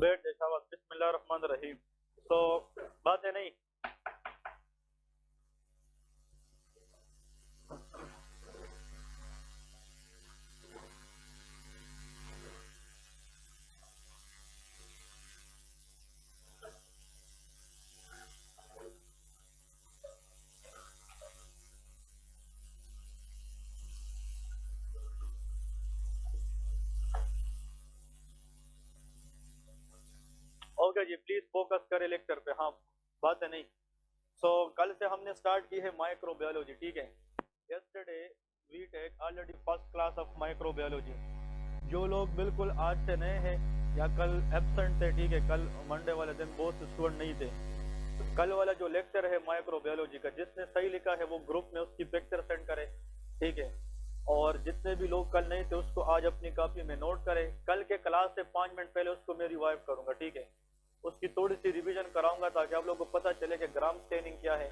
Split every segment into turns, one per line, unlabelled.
बैठ जा शाबाश, बिस्मिल्लाह रहमान रहीम। तो बात है नहीं। ओके जी, प्लीज फोकस करें लेक्चर पे। हाँ, बात है नहीं। सो कल से हमने स्टार्ट की है माइक्रोबायोलॉजी, ठीक है। Yesterday we take already first class of microbiology. जो लोग बिल्कुल आज से नए हैं या कल एब्सेंट थे, ठीक है, कल मंडे वाले दिन बहुत स्टूडेंट नहीं थे, तो कल वाला जो लेक्चर है माइक्रोबायोलॉजी का, जिसने सही लिखा है वो ग्रुप में उसकी पिक्चर सेंड करे, ठीक है। और जितने भी लोग कल नहीं थे उसको आज अपनी कॉपी में नोट करें। कल के क्लास से 5 मिनट पहले उसको मैं रिवाइव करूंगा, ठीक है। उसकी थोड़ी सी रिवीजन कराऊंगा ताकि आप लोगों को पता चले कि ग्राम स्टेनिंग क्या है,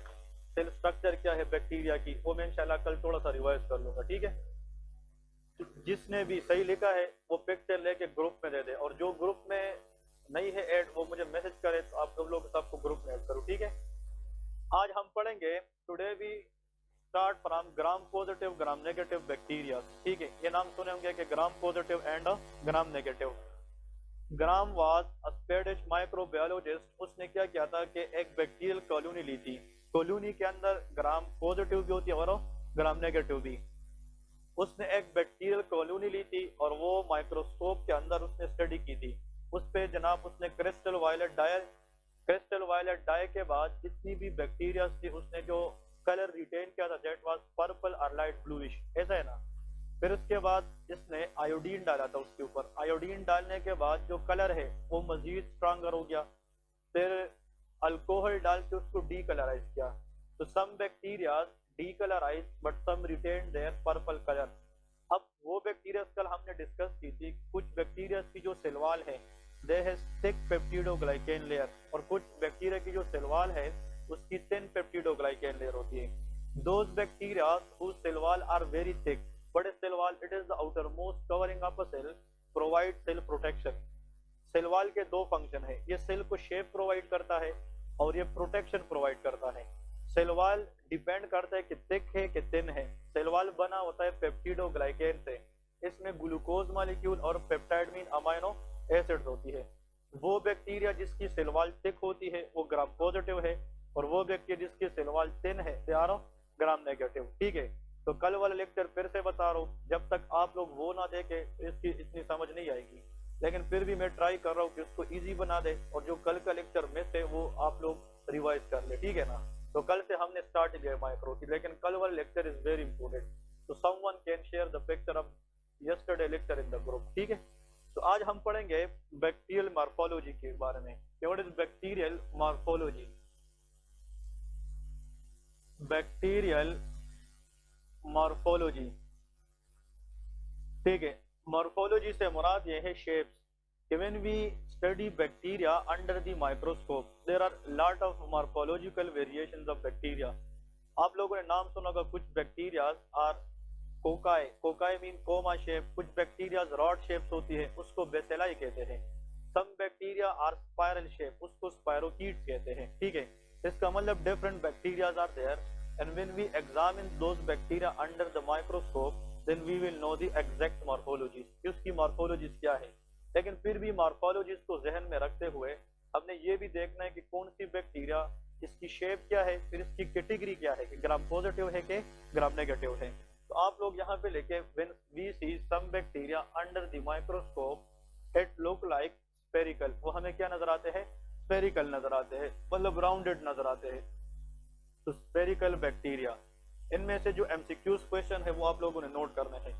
सेल स्ट्रक्चर क्या है बैक्टीरिया की, वो मैं इंशाल्लाह कल थोड़ा सा रिवाइज कर लूंगा, ठीक है। जिसने भी सही लिखा है वो पिक्चर लेके ग्रुप में दे दे, और जो ग्रुप में नहीं है ऐड वो मुझे मैसेज करे, तो आप सब लोग सबको ग्रुप में ऐड करो, ठीक है। आज हम पढ़ेंगे, today we start from gram positive gram negative bacteria, ठीक है। ये नाम सुने होंगे कि gram positive and gram negative. Gram was a Spanish microbiologist. उसने क्या किया था कि एक बैक्टीरियल कॉलोनी ली थी। कॉलोनी के अंदर ग्राम पॉजिटिव भी होती है और ग्राम नेगेटिव भी। उसने एक बैक्टीरियल कॉलोनी ली थी और वो माइक्रोस्कोप के अंदर उसने स्टडी की थी। उस पे जनाब उसने क्रिस्टल वायलेट डाई के बाद जितनी भी बैक्टीरिया थी उसने जो कलर रिटेन किया था दैट वाज पर्पल और लाइट ब्लूइश, ऐसा है ना। फिर उसके बाद इसने आयोडीन डाला था उसके ऊपर। आयोडीन डालने के बाद जो कलर है वो मजीद स्ट्रांगर हो गया। फिर अल्कोहल डाल के उसको डीकलराइज किया। तो some bacteria decolourise but some retain their purple colour. अब वो बैक्टीरिया कल हमने डिस्कस की थी, कुछ बैक्टीरिया की जो सेलवाल है they have thick peptidoglycan layer, और कुछ बैक्टीरिया की जो सेलवाल है उसकी थिन पेप्टिडोग्लाइकेन लेयर होती है। Those bacteria whose cell wall are very thick, but a cell wall it is the outermost covering of a cell, provide cell protection। Cell wall के दो फंक्शन है, ये सेल को shape provide करता है और ये प्रोटेक्शन प्रोवाइड करता है। सेल वॉल डिपेंड करता है कि थिक है कि थिन है। सेल वॉल बना होता है पेप्टिडोग्लाइकेन से। इसमें ग्लूकोज मॉलिक्यूल और पेप्टाइड मीन अमाइनो एसिड्स होती है। वो बैक्टीरिया जिसकी सेल वॉल थिक होती है वो ग्राम पॉजिटिव है, और वो बैक्टीरिया जिसकी सेल वॉल थिन है दे आर ग्राम नेगेटिव, ठीक है। तो कल वाला लेक्चर फिर से बता रहा हूँ, जब तक आप लोग वो ना देखे इसकी इतनी समझ नहीं आएगी, लेकिन फिर भी मैं ट्राई कर रहा हूँ कि उसको इजी बना दे, और जो कल का लेक्चर मिस है वो आप लोग रिवाइज कर ले, ठीक है ना। तो कल से हमने स्टार्ट किया माइक्रो की, लेकिन कल वाला लेक्चर इज वेरी इंपॉर्टेंट। तो someone can share the picture of yesterday lecture in the group, ठीक है। तो आज हम पढ़ेंगे बैक्टीरियल मॉर्फोलॉजी के बारे में। What is bacterial morphology? Bacterial morphology, ठीक है। मॉर्फोलॉजी से मुराद ये है shapes. When we study bacteria under the microscope, there are lot of morphological variations of bacteria। आप लोगों ने नाम सुना होगा, कुछ bacteria are cocci, cocci mean comma shape. कुछ बैक्टीरिया रॉड शेप्स होती है, उसको बेसेलाई कहते हैं। Some bacteria are spiral shape, उसको स्पायरोकीट्स कहते हैं, ठीक है। इसका मतलब different bacteria are there, and when we examine those bacteria under the microscope then we will know the exact morphology, उसकी मॉर्फोलॉजी क्या है। लेकिन फिर भी मॉर्फोलॉजी को जहन में रखते हुए हमने ये भी देखना है कि कौन सी बैक्टीरिया, इसकी शेप क्या है, फिर इसकी कैटेगरी क्या है, कि ग्राम पॉजिटिव है कि ग्राम नेगेटिव है। तो आप लोग यहाँ पे लेके when we see some bacteria under the microscope it look like spherical, वो हमें क्या नजर आते हैं? स्फेरिकल नजर आते हैं, मतलब राउंडेड नजर आते हैं। तो स्फेरिकल बैक्टीरिया, इनमें से जो एमसीक्यूज क्वेश्चन है वो आप लोगों ने नोट करने हैं।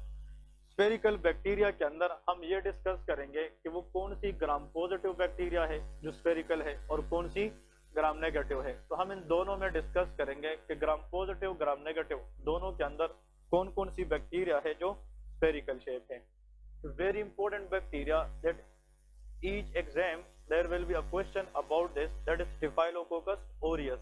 स्फेरिकल बैक्टीरिया के अंदर हम ये डिस्कस करेंगे कि वो कौन सी ग्राम पॉजिटिव बैक्टीरिया है जो स्फेरिकल है, और कौन सी ग्राम नेगेटिव है। तो हम इन दोनों में डिस्कस करेंगे कि ग्राम पॉजिटिव ग्राम नेगेटिव दोनों के अंदर कौन कौन सी बैक्टीरिया है जो स्फेरिकल शेप है। Very important bacteria that each exam there will be a question about this, that is Staphylococcus aureus,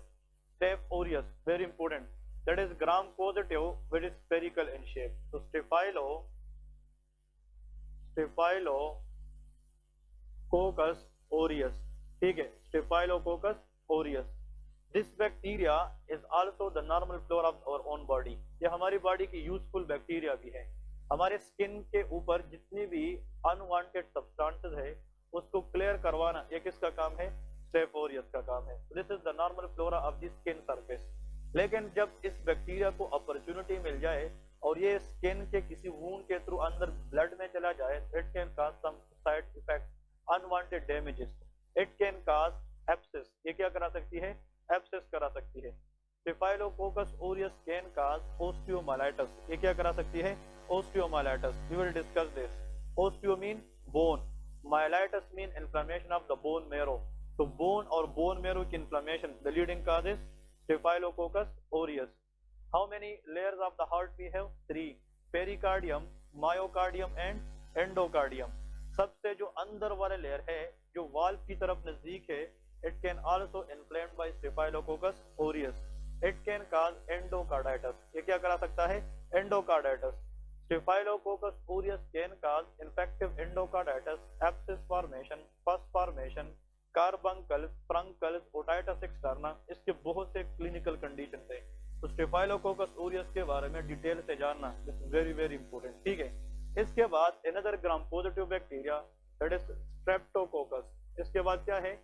Staph aureus, very important, that is gram positive which is spherical in shape। so Staphylococcus aureus, ठीक है, Staphylococcus aureus. This bacteria is also the normal flora of our own body. ये हमारी body की useful bacteria भी है। हमारे skin के ऊपर जितनी भी अनवांटेड सब्सटेंसेस है उसको क्लियर करवाना ये किसका काम है? स्टेफ ओरियस का काम है। This is the normal flora of the skin surface. लेकिन जब इस बैक्टीरिया को अपॉर्चुनिटी मिल जाए और ये स्किन के किसी वूंड के थ्रू अंदर ब्लड में चला जाए, it can cause some side effect, unwanted damages. It can cause abscess. ये क्या करा सकती है? एब्सेस करा सकती है। Staphylococcus aureus can cause osteomyelitis. ये क्या करा सकती है? Osteomyelitis. We will discuss this. Osteo mean bone, myelitis mean inflammation of the bone marrow. तो बोन और बोन मैरो की inflammation, the leading cause is Staphylococcus aureus. How many layers of the heart we have? 3. Pericardium, myocardium and endocardium. सबसे जो अंदर वाले layer है, जो valve की तरफ नजदीक है, it can also inflamed by Staphylococcus aureus. It can cause endocarditis. ये क्या करा सकता है? Endocarditis. Staphylococcus aureus can cause infective endocarditis, abscess formation, pus formation, carbuncles, fruncles, otitis externa. इसके बहुत से क्लिनिकल कंडीशन है। तो स्टेफाइलोकोकस ओरियस के बारे में डिटेल से जानना इज वेरी वेरी इंपॉर्टेंट, ठीक है। इसके बाद another gram positive bacteria that is Streptococcus. इसके बाद क्या है?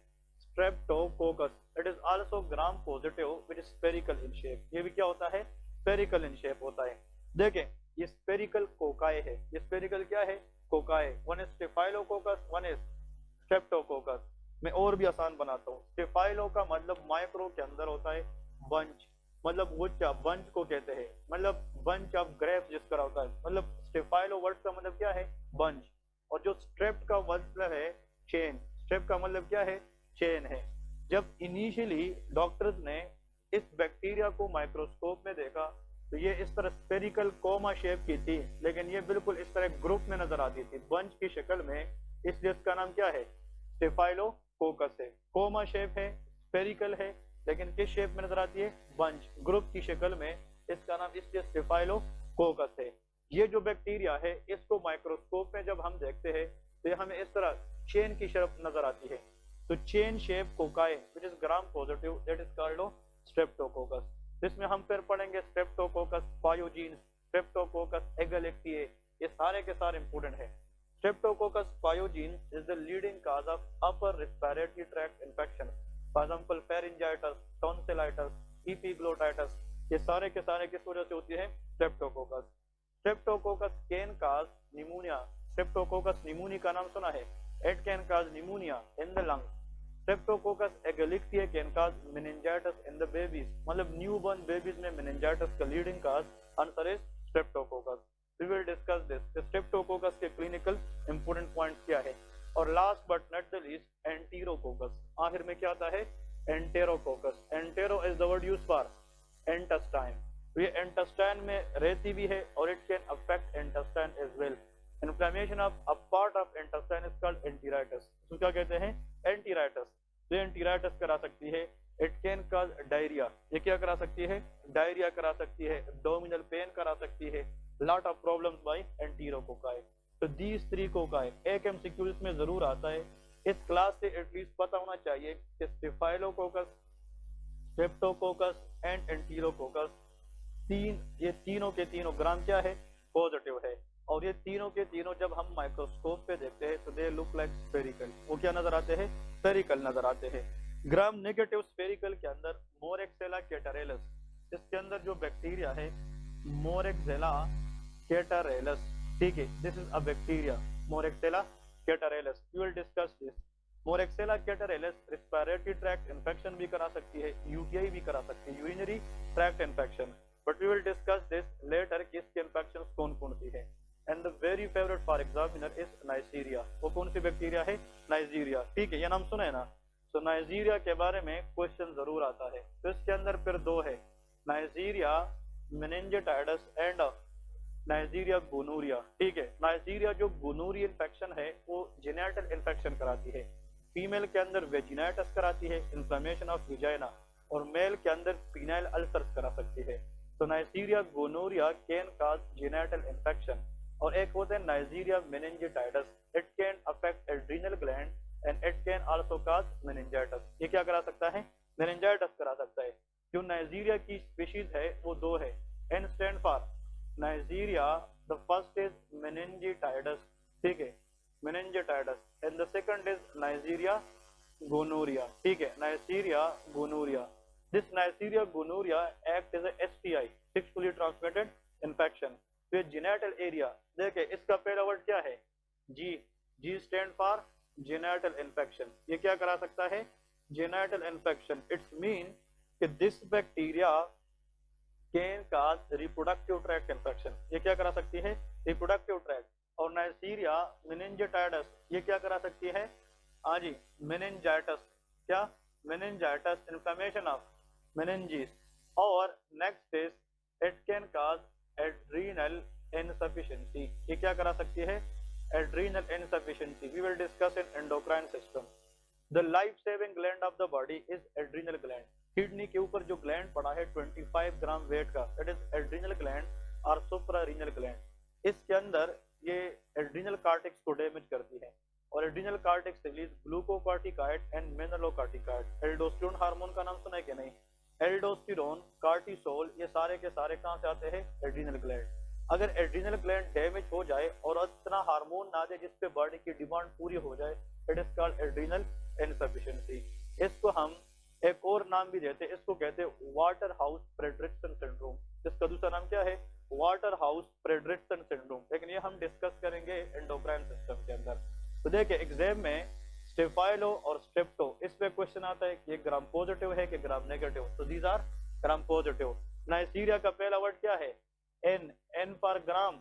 Streptococcus. It is also gram positive which is spherical in shape. ये भी क्या होता है? स्फेरिकल इन शेप होता है। देखें, ये स्फेरिकल कोकाए है। ये स्फेरिकल क्या है? Cocci. One is staphylococcus, one is streptococcus. मैं और भी आसान बनाता हूँ। स्टेफाइलो का मतलब माइक्रो के अंदर होता है, बंच मतलब गुच्छा, बंच को कहते हैं, मतलब बंच ऑफ ग्रेप्स जिसका होता है, मतलब स्टेफाइलो वर्ड का मतलब क्या है? बंच। और जो स्ट्रेप्ट का मतलब है चेन। स्ट्रेप्ट का मतलब क्या है? चेन है। जब इनिशियली डॉक्टर्स ने इस बैक्टीरिया को माइक्रोस्कोप में देखा तो ये इस तरह स्फेरिकल कोमा शेप की थी, लेकिन ये बिल्कुल इस तरह ग्रुप में नजर आती थी, बंच की शक्ल में, इसलिए इसका नाम क्या है? स्टेफाइलोकोकस है। कोमा शेप है, स्फेरिकल है, लेकिन किस शेप में नजर आती है? बंच, ग्रुप की शक्ल में। इसका नाम इसलिए स्टेफाइलोकोकस है। ये जो बैक्टीरिया है इसको माइक्रोस्कोप में जब हम देखते हैं तो ये हमें इस तरह चेन की शेप नजर आती है। तो chain shape cocci which is gram positive, that is called Streptococcus. इसमें हम फिर पढ़ेंगे स्ट्रेप्टोकोकस पायोजीन, स्ट्रेप्टोकोकस एगलेक्टिए, ये सारे के सारे इंपोर्टेंट है। Streptococcus pyogenes is the leading cause of upper respiratory tract infection, for example pharyngitis, tonsillitis, epiglottitis. ये सारे के सारे किस वजह से होती है? Streptococcus. Streptococcus can cause pneumonia. Streptococcus pneumoniae का नाम सुना है? It can cause pneumonia in the lung. Streptococcus agalactiae can cause meningitis in the babies, मतलब न्यूबॉर्न बेबीज में मेनिंजाइटिस का leading cause answer is streptococcus. We will discuss this. Streptococcus के clinical important points क्या है। और last but not the least enterococcus. आखिर में क्या आता है? Enterococcus. Entero is the word used for intestine. ये इंटेस्टाइन में रहती भी है और it can affect intestine as well. Inflammation of a part of intestine is called enteritis. इसको क्या कहते हैं? एंटीराइटिस। तो एंटीराइटिस करा सकती है। It can cause diarrhoea. ये क्या करा सकती है? डायरिया करा सकती है। एब्डोमिनल पेन करा सकती है। Lot of problems by enterococci. तो दीज थ्री कोकाई एक एमसीक्यू इसमें जरूर आता है। इस क्लास से एटलीस्ट पता होना चाहिए कि स्टेफाइलोकोकस, स्ट्रेप्टोकोकस एंड एंटेरोकोकस ये तीनों के तीनों ग्राम क्या है? पॉजिटिव है। और ये तीनों के तीनों जब हम माइक्रोस्कोप पे देखते हैं तो दे लुक लाइक स्फेरिकल। वो क्या नजर आते हैं? स्फेरिकल नजर आते हैं। ग्राम नेगेटिव स्फेरिकल के अंदर मोरेक्सेला कैटारेलस, इसके अंदर जो बैक्टीरिया है मोरेक्सेला कैटारेलस, ठीक है, this is a bacteria moraxella catarrhalis. We will discuss this. Moraxella catarrhalis respiratory tract infection भी करा सकती है, यूटीआई भी करा सकती है, urinary tract infection, but we will discuss this later कि इसके इंफेक्शंस कौन कौन सी है। And the very favourite for examiner is neisseria. वो कौन सी बैक्टीरिया है? नाइजीरिया, ठीक है, ये नाम सुना है ना। तो नाइजीरिया के बारे में क्वेश्चन जरूर आता है। तो इसके अंदर फिर दो है, Neisseria meningitis and Neisseria gonorrhoea, ठीक है। नाइजीरिया जो गोनोरिया इन्फेक्शन है वो जेनेटल इन्फेक्शन कराती है। फीमेल के अंदर वेजिनाइटिस कराती है, इन्फ्लेमेशन ऑफ विजाइना, और मेल के अंदर पीनाइल अल्सर्स करा सकती है। तो Neisseria gonorrhoea can cause genital infection. और एक होता है Neisseria meningitis, it can affect adrenal gland and it can also cause meningitis. ये क्या करा सकता है? मेनिंजाइटिस करा सकता है। जो नाइजीरिया की स्पीशीज है वो दो है। N stand for neisseria, the first is meningitidis, ठीक है, meningitidis, and the second is neisseria gonorrhoea, ठीक है, neisseria gonorrhoeae. This neisseria gonorrhoeae act as a STI, sexually transmitted infection. तो जेनिटल एरिया, देखिए इसका पहला वर्ड क्या है? G. G stand for genital infection. ये क्या करा सकता है? Genital infection. इट्स मीन कि this bacteria can cause reproductive tract infection. ये क्या करा सकती है? Reproductive tract. और नाइजीरिया मेनिंजाइटिस ये क्या करा सकती है? हाँ जी, मेनिंजाइटिस। क्या? Meningitis, inflammation of meninges. और next is it can cause adrenal insufficiency. ये क्या करा सकती है? Adrenal insufficiency. We will discuss in endocrine system. The life saving gland of the body is adrenal gland. Kidney के ऊपर जो ग्लैंड पड़ा है 25 ग्राम वेट का, दैट इज एड्रीनल ग्लैंड और सुप्रारीनल ग्लैंड। इसके अंदर ये एड्रीनल कार्टेक्स को डैमेज करती है और adrenal cortex release glucocorticoid and mineralocorticoid. Aldosterone hormone का नाम सुना है कि नहीं? एल्डोस्टेरोन, कार्टिसोल, ये सारे के सारे कहां से आते हैं? Adrenal gland. अगर एड्रीनल ग्लैंड डैमेज हो जाए और इतना हार्मोन ना दे जिसपे बॉडी की डिमांड पूरी हो जाए, it is called adrenal insufficiency. इसको हम एक और नाम भी देते हैं, इसको कहते हैं वाटर हाउस फ्रेडरिक्सन सिंड्रोम। इसका दूसरा नाम क्या है? Water house Frederiksen syndrome. लेकिन ये हम डिस्कस करेंगे एंडोक्राइन सिस्टम के अंदर। तो देखिए एग्जाम में स्टेफाइलो और स्ट्रेप्टो, इस पे क्वेश्चन आता है कि ये ग्राम पॉजिटिव है कि ग्राम नेगेटिव। तो these are gram positive. Neisseria का पहला वर्ड क्या है? N. N for gram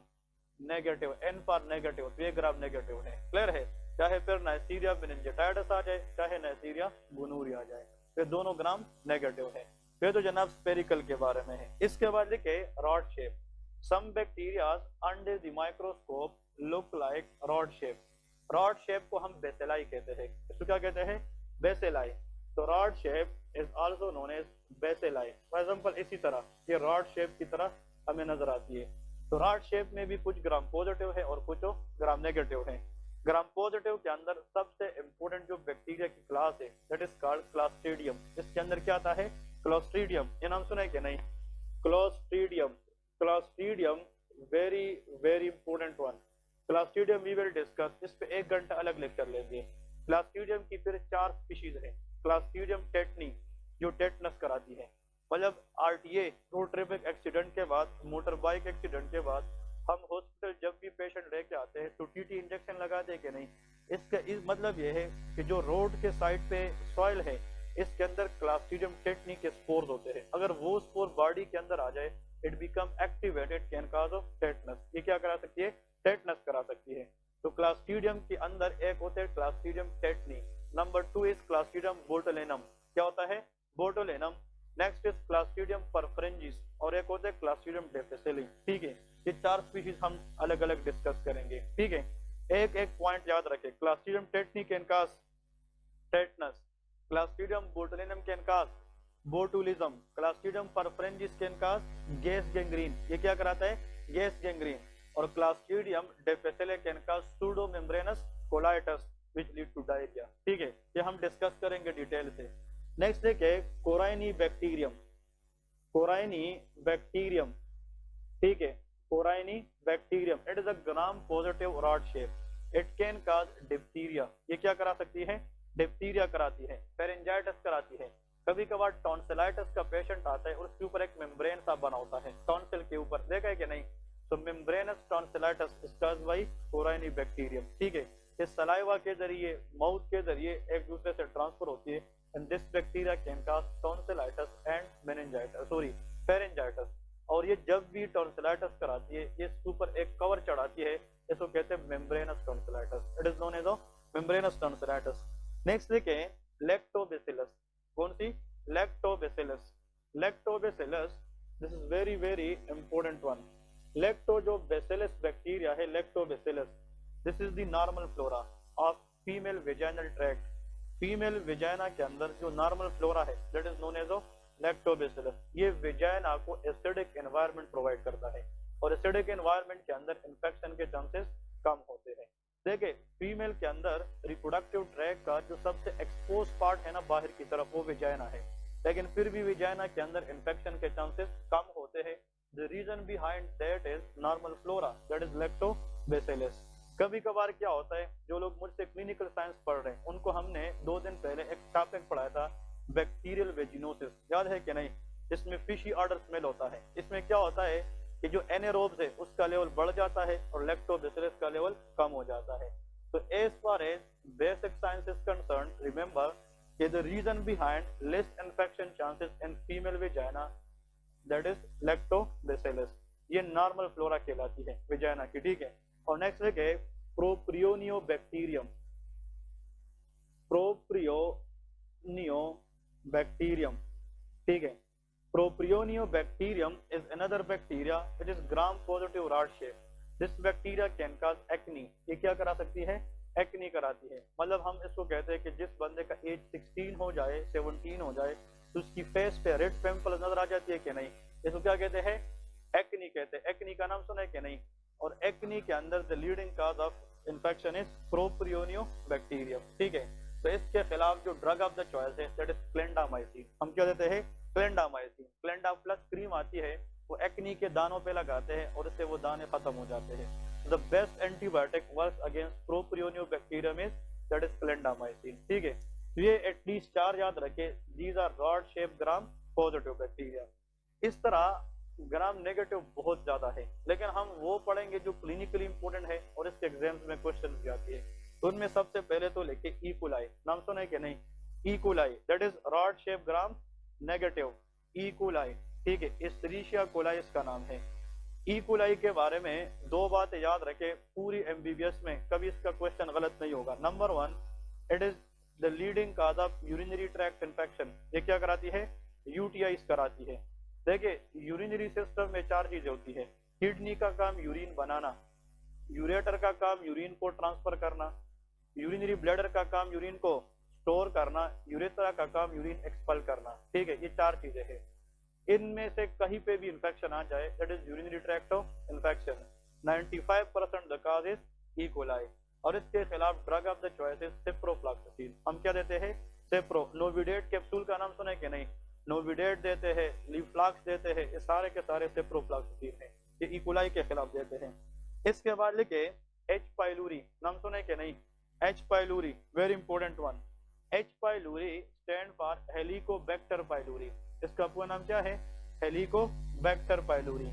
negative, N for negative, तो ये ग्राम नेगेटिव है। क्लियर है? चाहे फिर नाइजीरिया मेनिंजाइटिस आ जाए, चाहे नाइजीरिया गोनोरिया आ जाए, फिर दोनों ग्राम नेगेटिव है। फिर तो जनाब स्पेरिकल के बारे में है। इसके बाद लिखे rod shape. Some bacterias under the microscope look like rod shape. Rod shape को हम बेसेलाई कहते हैं। इसको क्या कहते हैं? बेसेलाई। तो rod shape is also known as bacilli. For example इसी तरह ये रॉड शेप की तरह हमें नजर आती है। तो रॉड शेप में भी कुछ ग्राम पॉजिटिव है और कुछ ग्राम नेगेटिव है। ग्राम पॉजिटिव के अंदर सबसे इंपोर्टेंट जो बैक्टीरिया की क्लास है दैट इज कॉल्ड क्लॉस्ट्रीडियम। इसके अंदर क्या आता है? क्लॉस्ट्रीडियम। ये नाम सुना है कि नहीं? Clostridium. Clostridium very very important one. Clostridium we will discuss, इस पे 1 घंटा अलग लेक्चर लेंगे। क्लॉस्ट्रीडियम की फिर 4 स्पीशीज है। क्लॉस्ट्रीडियम टेटनी जो टेटनस कराती है, मतलब RTA रोड ट्रैफिक एक्सीडेंट के बाद, मोटर बाइक एक्सीडेंट के बाद हम हॉस्पिटल जब भी पेशेंट लेके आते हैं तो TT इंजेक्शन लगाते हैं कि नहीं? इसका मतलब ये है कि जो रोड के साइड पे सॉइल है इसके अंदर क्लॉस्ट्रीडियम टेटनी के स्पोर्स होते हैं। अगर वो स्पोर बॉडी के अंदर आ जाए it become activated can cause of tetanus. ये क्या करा सकती है? टेटनस करा सकती है। तो क्लॉस्ट्रीडियम के अंदर एक होते हैं Clostridium tetani. Number 2 is Clostridium botulinum. क्या होता है? बोटुलिनम। नेक्स्ट इज क्लॉस्ट्रीडियम परफ्रेंजिस और एक होते हैं क्लॉस्ट्रीडियम डिफिसिली। ठीक है, ये 4 स्पीशीज हम अलग अलग डिस्कस करेंगे। ठीक है, एक एक पॉइंट याद रखें। Clostridium tetani can cause tetanus, clostridium botulinum can cause botulism, clostridium perfringens can cause gas gangrene. ये क्या कराता है? Gas gangrene. और clostridium difficile can cause pseudo membranous colitis which lead to diarrhoea. ठीक है, ये हम डिस्कस करेंगे डिटेल से। नेक्स्ट देखिए कोराइनी बैक्टीरियम। कोराइनी बैक्टीरियम, ठीक है, corynebacterium it is a gram positive rod shape. It can cause diphtheria. ये क्या करा सकती है? डिप्थीरिया कराती है, फेरेंजाइटिस कराती है। कभी कभार टॉन्सिलाइटिस का पेशेंट आता है और उसके ऊपर एक मेम्ब्रेन सा बना होता है टॉन्सिल के ऊपर, देखा है कि नहीं? तो membranous tonsillitis is caused by corynebacterium. ठीक है, ये सलाइवा के जरिए, माउथ के जरिए एक दूसरे से ट्रांसफर होती है and this bacteria can cause tonsillitis and meningitis, sorry, pharyngitis। और ये जब भी टॉन्सिलाइटिस कराती है ये इसके ऊपर एक कवर चढ़ाती है, इसको कहते हैं membranous tonsillitis. It is known as membranous tonsillitis. Next देखें लैक्टोबैसिलस। कौन सी? Lactobacillus. Lactobacillus this is very very important one. Lacto जो बैसिलस बैक्टीरिया है, lactobacillus, this is the normal flora of female vaginal tract. Female vagina के अंदर जो normal flora है that is known as lactobacillus. ये vagina को acidic environment provide करता है और एसिडिक एनवायरनमेंट के अंदर इंफेक्शन के चांसेस कम होते हैं। देखिए फीमेल के अंदर रिप्रोडक्टिव ट्रैक का जो सबसे एक्सपोज पार्ट है ना बाहर की तरफ, वो विजाइना है, लेकिन फिर भी विजाइना के अंदर इन्फेक्शन के चांसेस कम होते हैं। The reason behind that is normal flora, that is Lactobacillus. कभी कभार क्या होता है, जो लोग मुझसे क्लिनिकल साइंस पढ़ रहे हैं उनको हमने 2 दिन पहले एक टॉपिक पढ़ाया था बैक्टीरियल वेजिनोसिस, याद है कि नहीं, जिसमें फिशी ऑर्डर स्मेल होता है। इसमें क्या होता है कि जो एनेरोब्स है उसका लेवल बढ़ जाता है और लैक्टोबैसिलस का लेवल कम हो जाता है। तो as far as basic science is concern, remember कि the reason behind less infection chances in female vagina that is lactobacillus. ये नॉर्मल फ्लोरा कहलाती है वेजाइना की, ठीक है। और नेक्स्ट है प्रोप्रियोनियो बैक्टीरियम, प्रोप्रियोनियो बैक्टीरियम, ठीक है। Propionibacterium is another bacteria which is gram positive rod shape. This bacteria can cause acne. ये क्या करा सकती है, एक्नी कराती है। मतलब हम इसको कहते हैं कि जिस बंदे का एज 16 हो जाए, 17 हो जाए, तो उसकी फेस पे रेड पिंपल नजर आ जाती है कि नहीं, इसको क्या कहते हैं, एक्नी कहते हैं। एक्नी का नाम सुना है कि नहीं। और एक्नी के अंदर the leading cause of infection is propionibacterium, ठीक है। तो इसके खिलाफ जो ड्रग ऑफ द चॉइस है दैट इज क्लेंडामाइसिन। हम क्या देते हैं, क्लेंडामाइसिन। क्लेंडा प्लस क्रीम आती है, वो एक्नी के दानों पे लगाते हैं और इससे वो दाने खत्म हो जाते हैं। The best antibiotic works against propionibacterium is that is clindamycin, ठीक है। तो ये एटलीस्ट 4 याद रखे, these are rod shape gram positive bacteria. इस तरह ग्राम नेगेटिव बहुत ज्यादा है, लेकिन हम वो पढ़ेंगे जो क्लिनिकली इंपोर्टेंट है और इसके एग्जाम्स में क्वेश्चन भी आती है। तो उनमें सबसे पहले तो लेके इकोलाई, नाम सुना है कि नहीं, E coli that is rod shape gram negative, E coli, ठीक है। एस्चेरिशिया कोलाई इसका नाम है। इकोलाई के बारे में 2 बातें याद रखे, पूरी एमबीबीएस में कभी इसका क्वेश्चन गलत नहीं होगा। Number 1, it is the leading cause of urinary tract infection. ये क्या कराती है, यूटीआईज कराती है। देखिए यूरिनरी सिस्टम में 4 चीजें होती है, किडनी का काम यूरिन बनाना, यूरेटर का काम यूरिन को ट्रांसफर करना, यूरिनरी ब्लैडर का काम यूरिन को स्टोर करना, यूरेथ्रा का काम यूरिन एक्सपेल करना, ठीक है। ये 4 चीजें हैं। इनमें से कहीं पे भी इंफेक्शन आ जाए that is urinary tract infection. 95% the cause is E coli. और इसके खिलाफ drug of the choice is ciprofloxacin. हम क्या देते हैं, सिप्रो। नोविडेट कैप्सूल का नाम सुना है कि नहीं, नोविडेट देते हैं, लीफ्लॉक्स देते हैं, ये सारे के सारे सिप्रोफ्लॉक्सासिन है, ये ई कोलाई के खिलाफ देते हैं। इसके बाद लिखे एच पाइलूरी, नाम सुना है कि नहीं, H pylori very important one. H pylori stand for helicobacter pylori. इसका पूरा नाम क्या है, helicobacter pylori.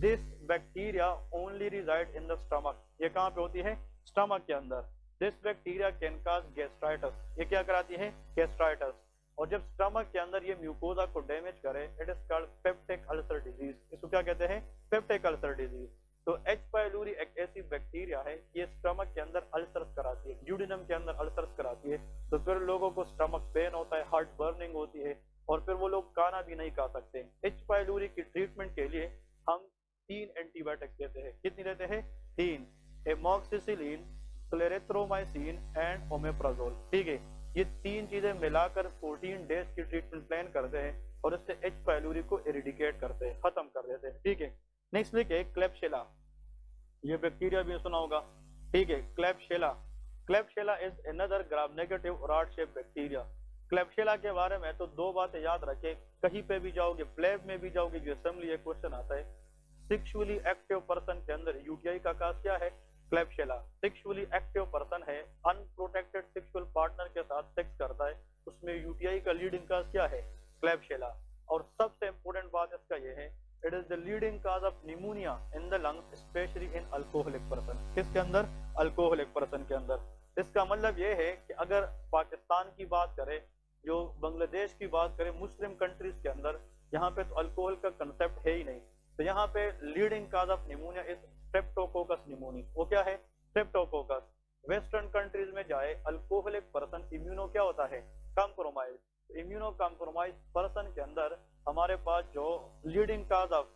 This bacteria only reside in the stomach. ये कहाँ पे होती है, स्टमक के अंदर। This bacteria can cause gastritis. ये क्या कराती है, गैस्ट्राइटिस। और जब स्टमक के अंदर ये म्यूकोजा को डैमेज करे, it is called peptic ulcer disease. इसको क्या कहते हैं, पेप्टिक अल्सर डिजीज। तो एच पाइलूरी एक ऐसी बैक्टीरिया है, ये स्टमक के अंदर अल्सर्स कराती है, ड्यूडिनम के अंदर अल्सर्स कराती है। तो फिर लोगों को स्टमक पेन होता है, हार्ट बर्निंग होती है, और फिर वो लोग खाना भी नहीं खा सकते। एच पाइलूरी की ट्रीटमेंट के लिए हम 3 एंटीबायोटिक्स देते हैं। कितनी देते हैं, 3, एमॉक्सिसिलिन, क्लेरेथ्रोमाइसिन एंड ओमेप्राजोल, ठीक है। ये 3 चीजें मिलाकर 14 डेज की ट्रीटमेंट प्लान करते हैं और इससे एच पाइलूरी को एरिडिकेट करते हैं, खत्म कर देते हैं, ठीक है। नेक्स्ट लिखे क्लेप्शिला। ये बैक्टीरिया भी सुना होगा, ठीक है, klebsiella. Klebsiella is another gram negative rod shape bacteria. Klebsiella के बारे में तो 2 बातें याद रखें, कहीं पे भी जाओगे, प्लेब में भी जाओगे, जो असेंबली ये क्वेश्चन आता है, सेक्सुअली एक्टिव पर्सन के अंदर यूटीआई का काज क्या है, क्लेप्शिला। सेक्सुअली एक्टिव पर्सन है, अनप्रोटेक्टेड सेक्सुअल पार्टनर के साथ सेक्स करता है, उसमें यूटीआई का लीडिंग काज क्या है, क्लेप्शिला। और सबसे इंपॉर्टेंट बात इसका ये है, it is the leading cause of pneumonia in the lungs, specially in alcoholic person. किसके अंदर, अल्कोहलिक पर्सन के अंदर। इसका मतलब ये है कि अगर पाकिस्तान की बात करें, जो बांग्लादेश की बात करें, मुस्लिम कंट्रीज के अंदर, यहाँ पे तो अल्कोहल का कंसेप्ट है ही नहीं। तो यहाँ पे leading cause of pneumonia is Streptococcus pneumoniae. वो क्या है, स्ट्रेप्टोकोकस। वेस्टर्न कंट्रीज में जाए, अल्कोहलिक पर्सन इम्यूनो क्या होता है, कॉम्प्रोमाइज। इम्यूनो कॉम्प्रोमाइज पर्सन के अंदर हमारे पास जो लीडिंग काज ऑफ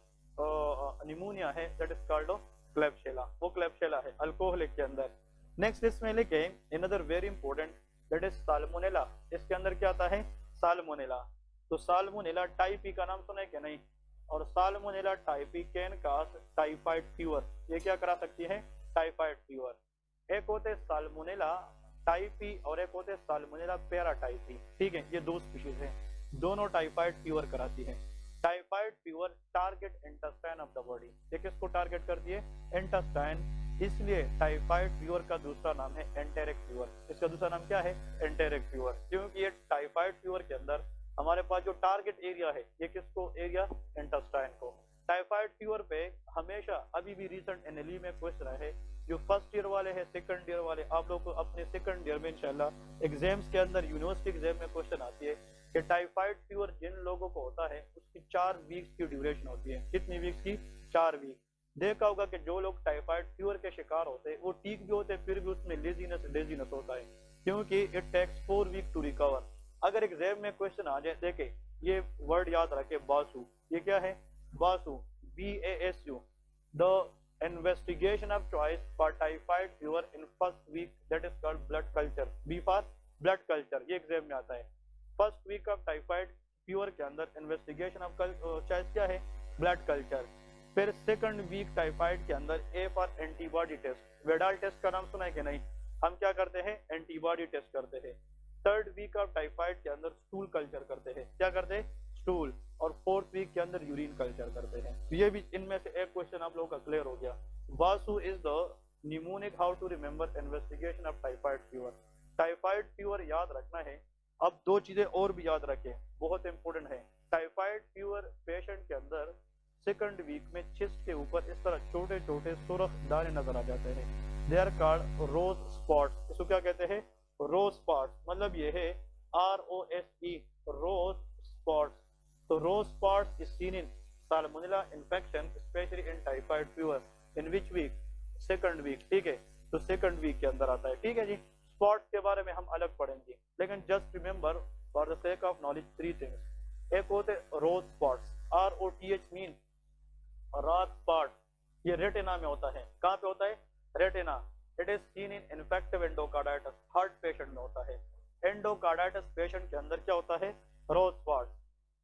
निमोनिया है दैट इज कॉल्ड क्लेप्शिला। वो क्लेप्शिला है अल्कोहलिक के अंदर। नेक्स्ट इसमें लिखे another very important that is salmonella. इसके अंदर क्या आता है, साल्मोनेला। तो साल्मोनेला टाइपी का नाम सुना है कि नहीं, और salmonella Taipei can cause typhoid fever. ये क्या करा सकती है, टाइफाइड फीवर। एक होते साल्मोनेला टाइफी और एक होते साल्मोनेला पैराटाइफी। ठीक है, ये दो स्पीशीज हैं, दोनों टाइफाइड फीवर कराती है। Typhoid fever target intestine of the body. ये किसको टारगेट करती है? इंटेस्टाइन। इसलिए टाइफाइड फीवर का दूसरा नाम है एंटेरिक फीवर। इसका दूसरा नाम क्या है? Enteric fever. क्योंकि ये टाइफाइड फीवर के अंदर हमारे पास जो टारगेट एरिया है, ये किसको एरिया? इंटेस्टाइन को। टाइफाइड फीवर पे हमेशा अभी भी रिसेंट एनएलई में क्वेश्चन है, जो फर्स्ट ईयर वाले हैं, सेकंड ईयर वाले, आप लोग को अपने सेकंड ईयर में इंशाल्लाह एग्जाम्स के अंदर यूनिवर्सिटी एग्जाम में क्वेश्चन आती है कि टाइफाइड फीवर जिन लोगों को होता है उसकी 4 वीक्स की ड्यूरेशन होती है। कितनी वीक्स की? 4 वीक। देखा होगा कि जो लोग टाइफाइड फीवर के शिकार होते हैं वो ठीक भी होते हैं, फिर भी उसमें लेजीनेस होता है, क्योंकि it takes 4 week to recover. अगर एग्जाम में क्वेश्चन आ जाए, देखे ये वर्ड याद रखे, बासु। ये क्या है? Basu, BASU। The investigation of choice for typhoid fever in first week, that is called blood culture। B for blood culture, ये एग्जाम में आता है। First week of typhoid fever के अंदर इन्वेस्टिगेशन ऑफ चॉइस क्या है? Blood culture. फिर second week typhoid के अंदर A for antibody test. Widal test का नाम सुना है कि नहीं? हम क्या करते हैं? एंटीबॉडी टेस्ट करते हैं। थर्ड वीक ऑफ टाइफाइड के अंदर स्टूल कल्चर करते हैं। क्या करते हैं? स्टूल। और फोर्थ वीक के अंदर यूरिन कल्चर करते हैं। ये भी इनमें से एक क्वेश्चन आप लोगों का क्लियर हो गया। Vasu is the mnemonic how to remember investigation of typhoid fever. Typhoid fever याद रखना है। अब दो चीजें और भी याद रखें, बहुत इंपॉर्टेंट है। टाइफाइड फीवर पेशेंट के अंदर सेकंड वीक में चेस्ट के ऊपर इस तरह छोटे छोटे सुर्ख दाने नजर आ जाते हैं। They are called rose spots. इसको क्या कहते हैं? Rose spots. मतलब ये है ROSE, रोज स्पॉट्स। तो rose spots is seen in salmonella infection specially in typhoid fever. In which week? Second week. ठीक है, तो सेकंड वीक के अंदर आता है। ठीक है जी। स्पॉट्स के बारे में हम अलग पढ़ेंगे, लेकिन just remember for the sake of knowledge 3 things. एक होते rose spots, ROTH mean rod spot. ये रेटिना में होता है। कहाँ पे होता है? Retina. It is seen in infective endocarditis, heart patient में होता है। एंडोकार्डाइटिस पेशेंट के अंदर क्या होता है? Rose spot.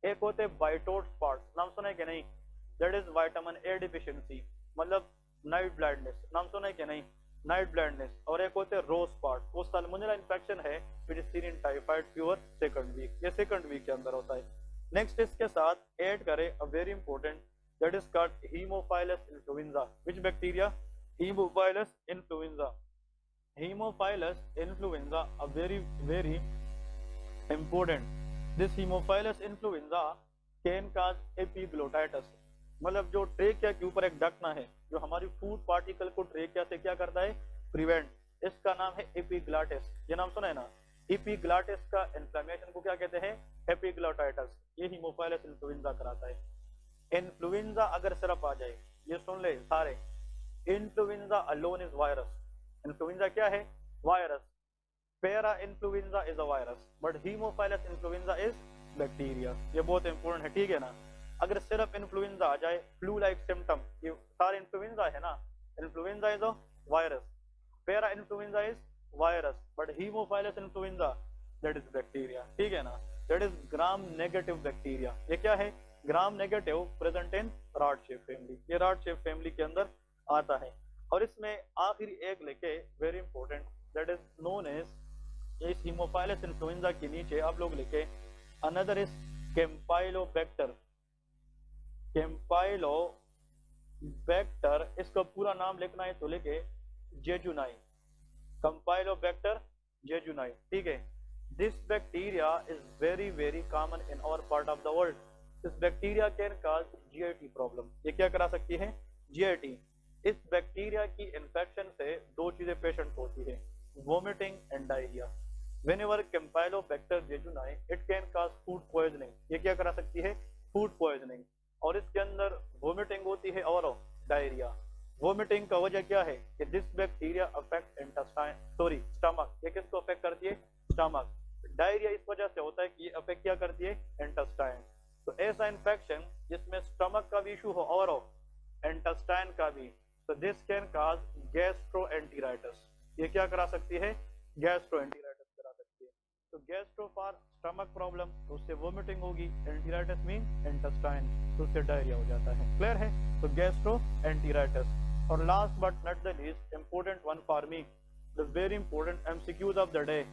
एक होते वाइटोड स्पॉट, नाम सुना है कि नहीं? That is vitamin A deficiency, मतलब नाइट ब्लाइंडनेस। नाम सुना है कि नहीं? Night blindness. और एक होते रोज स्पॉट, वो साल्मोनेला इन्फेक्शन है which is seen in typhoid fever second week. ये सेकंड वीक के अंदर होता है। नेक्स्ट इसके साथ ऐड करें a very important, that is called Haemophilus influenza. Which bacteria? Haemophilus influenza. Haemophilus influenza a very important. This Haemophilus influenza can cause epiglottitis. मतलब जो ट्रेकिया के ऊपर एक ढकना है जो हमारी फूड पार्टिकल को ट्रेकिया से क्या करता है? प्रिवेंट। इसका नाम है एपिग्लॉटिस। ये नाम सुना है ना? एपिग्लॉटिस का इन्फ्लेमेशन को क्या कहते हैं? एपिग्लोटाइटिस। ये हीमोफाइलस इन्फ्लुएंजा कराता है। इन्फ्लुएंजा अगर सिर्फ आ जाए, ये सुन ले सारे, influenza alone is virus. Influenza क्या है? Virus. Parainfluenza is a virus, but Haemophilus influenza is bacteria. ये बहुत इंपॉर्टेंट है। ठीक है ना? अगर सिर्फ इन्फ्लुएंजा आ जाए, फ्लू लाइक सिम्टम, ये सारे इन्फ्लुएंजा है ना? Influenza is a virus, parainfluenza is virus, but Haemophilus influenza that is bacteria. ठीक है ना? That is gram negative bacteria. ये क्या है? Gram negative, present in rod shape family. ये रॉड शेप फैमिली के अंदर आता है। और इसमें आखिरी एक लेके very important, that is known as, इस हीमोफाइलस इन्फ्लुएंजा के नीचे आप लोग लिखे अनदर इज कैम्पाइलोबैक्टर। कैम्पाइलोबैक्टर, इसका पूरा नाम लिखना है तो लिखे जेजुनाई। कैम्पाइलोबैक्टर जेजुनाई। ठीक है? This bacteria is very common in our part of the world. This bacteria can cause GIT problem. ये क्या करा सकती है? GIT। इस बैक्टीरिया की इन्फेक्शन से दो चीजें पेशेंट को होती है, vomiting and diarrhoea. Whenever Campylobacter jejuni, it can cause food poisoning। ये क्या करा सकती है? Food poisoning. और इसके अंदर वोमिटिंग होती है और डायरिया। वोमिटिंग का वजह क्या है? कि this bacteria affect intestine, sorry stomach. ये किसको अफेक्ट करती है? स्टमक। डायरिया इस वजह से होता है कि ये अफेक्ट क्या करती है? इंटेस्टाइन। तो ऐसा इन्फेक्शन जिसमें स्टमक का भी इशू हो और इंटेस्टाइन का भी, तो दिस कैन कॉज गैस्ट्रोएंटेराइटिस। ये क्या करा सकती है? गैस्ट्रोएंटेराइटिस करा सकती है। तो गैस्ट्रो फॉर स्टमक प्रॉब्लम, तो उससे वोमिटिंग होगी। एंटीराइटिस मीन इंटेस्टाइन, तो उससे डायरिया हो जाता है। क्लियर है? तो गैस्ट्रोएंटेराइटिस। और last but not the least important one for me, the very important MCQs of the day.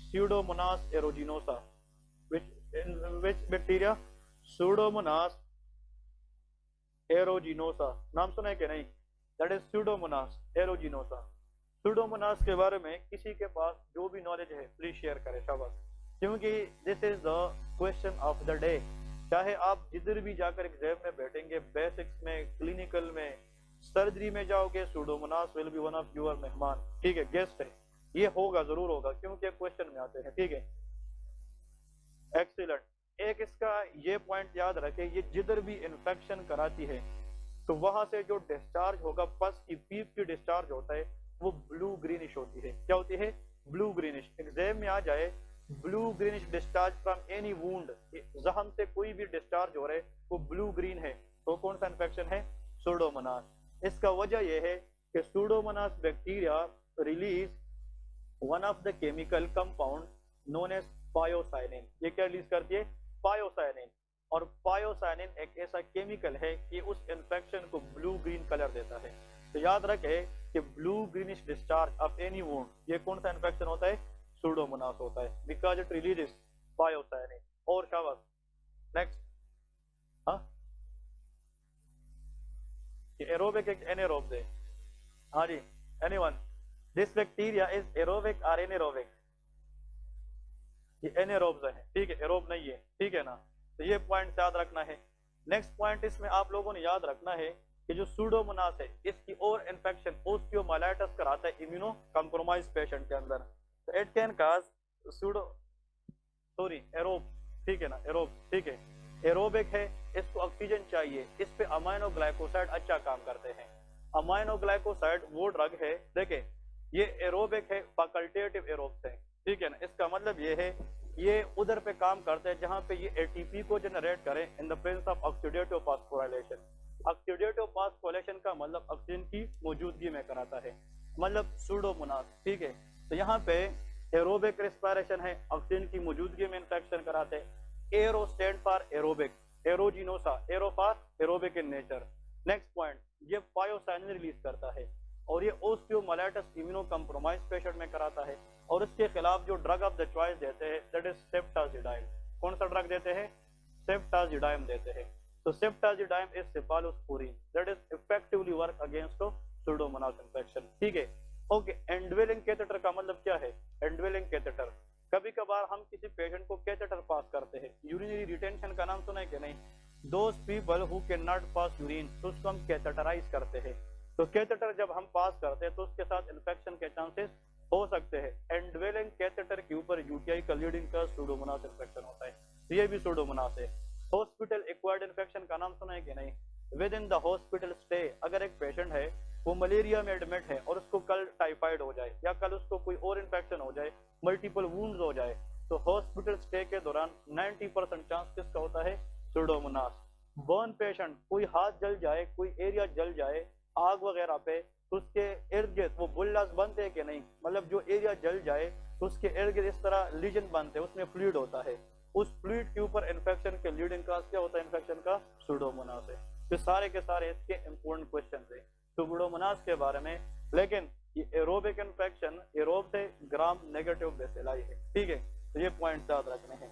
Pseudomonas aeruginosa, which bacteria? Pseudomonas aeruginosa. नाम सुना है कि नहीं? That is Pseudomonas aeruginosa. Pseudomonas के बारे में किसी के पास जो भी नॉलेज है प्लीज शेयर करें शाबाश, क्योंकि this is the question of the day. चाहे आप जिधर भी जाकर एग्जाम में बैठेंगे, बेसिक्स में, क्लिनिकल में, सर्जरी में जाओगे, Pseudomonas will be one of your मेहमान, ठीक है, गेस्ट है, ये होगा, जरूर होगा, क्योंकि क्वेश्चन में आते हैं, ठीक है। एक्सीलेंट। एक इसका ये पॉइंट याद रखें, ये जिधर भी इन्फेक्शन कराती है तो वहां से जो डिस्चार्ज होगा, पस की पीप की डिस्चार्ज होता है, वो ब्लू ग्रीनिश होती है। क्या होती है? Blue greenish. एग्जाम में आ जाए blue greenish discharge from any wound, जख्म से कोई भी डिस्चार्ज हो रहा है वो ब्लू ग्रीन है, तो कौन सा इन्फेक्शन है? सूडोमोनास। इसका वजह यह है कि Pseudomonas bacteria release one of the chemical compound known as pyocyanin. ये क्या रिलीज करती है? पायोसाइनिन। और पायोसाइनिन एक ऐसा केमिकल है कि उस इन्फेक्शन को ब्लू ग्रीन कलर देता है। तो याद रखे कि blue greenish discharge of any wound, ये कौन सा इन्फेक्शन होता है? सूडोमोनास होता है, बिकॉज इट रिलीजेस पायोसाइनिन। और शाबाश, नेक्स्ट। हाँ, ये एरोबिक एक एनारोबिक है। हाँ जी, anyone? This bacteria is aerobic और एनारोबिक? ये एनारोब्स है, ठीक है, एरोब नहीं है, ठीक है ना। तो ये पॉइंट याद रखना है। नेक्स्ट पॉइंट इसमें आप लोगों ने याद रखना है कि जो सूडोमोनास है, इसकी और इन्फेक्शन ओस्टियोमाइलाइटिस कराता है इम्यूनो कॉम्प्रोमाइज पेशेंट के अंदर। तो इट कैन काज एरोब, ठीक है ना, एरोब, ठीक है, एरोबिक है, इसको ऑक्सीजन चाहिए, इस पे अमाइनो ग्लाइकोसाइड अच्छा काम करते हैं। अमाइनो ग्लाइकोसाइड वो ड्रग है, देखे, ये एरोबिक है, फैकल्टेटिव एरोब्स है, ठीक है ना। इसका मतलब ये है, ये उधर पे काम करते हैं जहां पे ये एटीपी को जनरेट करें इन the presence of oxidative phosphorylation. Oxidative phosphorylation का मतलब ऑक्सीजन की मौजूदगी में कराता है, मतलब सूडोमोनास, ठीक है। तो यहाँ पे एरोबिक रेस्पिरेशन है, ऑक्सीजन की मौजूदगी में इंफेक्शन कराते हैं। Aero stand for aerobic, aeruginosa, aero for aerobic in nature. Next point, ये पायोसाइनिन रिलीज करता है और ये ओस्टियोमाइलाइटिस इम्यूनो कॉम्प्रोमाइज पेशेंट में कराता है। और इसके खिलाफ जो ड्रग ऑफ द चॉइस देते हैं दैट इज सेप्टाजिडाइम। कौन सा ड्रग देते हैं? सेप्टाजिडाइम देते हैं। तो ceftazidime is cephalosporin that is effectively work against Pseudomonas infection, ठीक है। ओके, एंडवेलिंग कैथेटर का मतलब क्या है? एंडवेलिंग कैथेटर, कभी कभार हम किसी पेशेंट को कैथेटर पास करते हैं, यूरिनरी रिटेंशन का नाम सुना है कि नहीं? Those people who can not pass urine, तो उसको हम कैथेटराइज करते हैं। तो कैथेटर जब हम पास करते हैं तो उसके साथ इन्फेक्शन के चांसेस हो सकते हैं। एंडवेलिंग कैथेटर के ऊपर यूटीआई का लीडिंग का सूडोमोनास इन्फेक्शन होता है, तो ये भी सूडोमोनास है। हॉस्पिटल एक्वायर्ड इन्फेक्शन का नाम सुना है कि नहीं? With in the hospital stay, अगर एक पेशेंट है वो मलेरिया में एडमिट है और उसको कल टाइफाइड हो जाए या कल उसको कोई और इन्फेक्शन हो जाए, मल्टीपल वुंड्स हो जाए, तो हॉस्पिटल स्टे के दौरान 90% चांस किसका होता है? सूडोमोनास। बर्न पेशेंट, कोई हाथ जल जाए, कोई एरिया जल जाए आग वगैरह पे, तो उसके इर्द गिर्द वो बुल्लास बनते हैं कि नहीं? मतलब जो एरिया जल जाए तो उसके इर्द गिर्द इस तरह लीजन बनते हैं, उसमें फ्लूइड होता है, उस फ्लूइड के ऊपर इन्फेक्शन के लीडिंग काज क्या होता है? इन्फेक्शन का सूडोमोनास है। तो सारे के सारे इसके इंपॉर्टेंट क्वेश्चन थे सूडोमोनास के बारे में। लेकिन ये एरोबिक इन्फेक्शन, एरोब से ग्राम नेगेटिव बेसिलाई है, ठीक है, तो ये पॉइंट याद रखने हैं।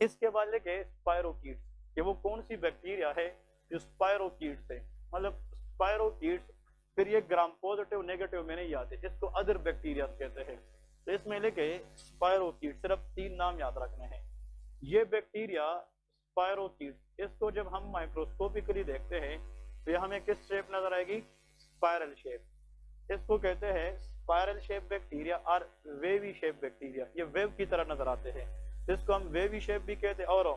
इसके बाद लेके स्पायरोकीट्स, कि वो कौन सी बैक्टीरिया है जो स्पायरोकीट्स है, मतलब स्पायरोकीट्स, फिर ये ग्राम पॉजिटिव नेगेटिव में नहीं आते, इसको अदर बैक्टीरिया कहते हैं। तो इसमें लेके स्पायरोकीट सिर्फ 3 नाम याद रखने हैं। ये बैक्टीरिया स्पायरोकीट, इसको जब हम माइक्रोस्कोपिकली देखते हैं तो ये हमें किस शेप नजर आएगी? Spiral shape. इसको कहते हैं स्पायरल शेप बैक्टीरिया और वेवी शेप बैक्टीरिया, ये वेव की तरह नजर आते हैं, इसको हम वेवी शेप भी कहते हैं और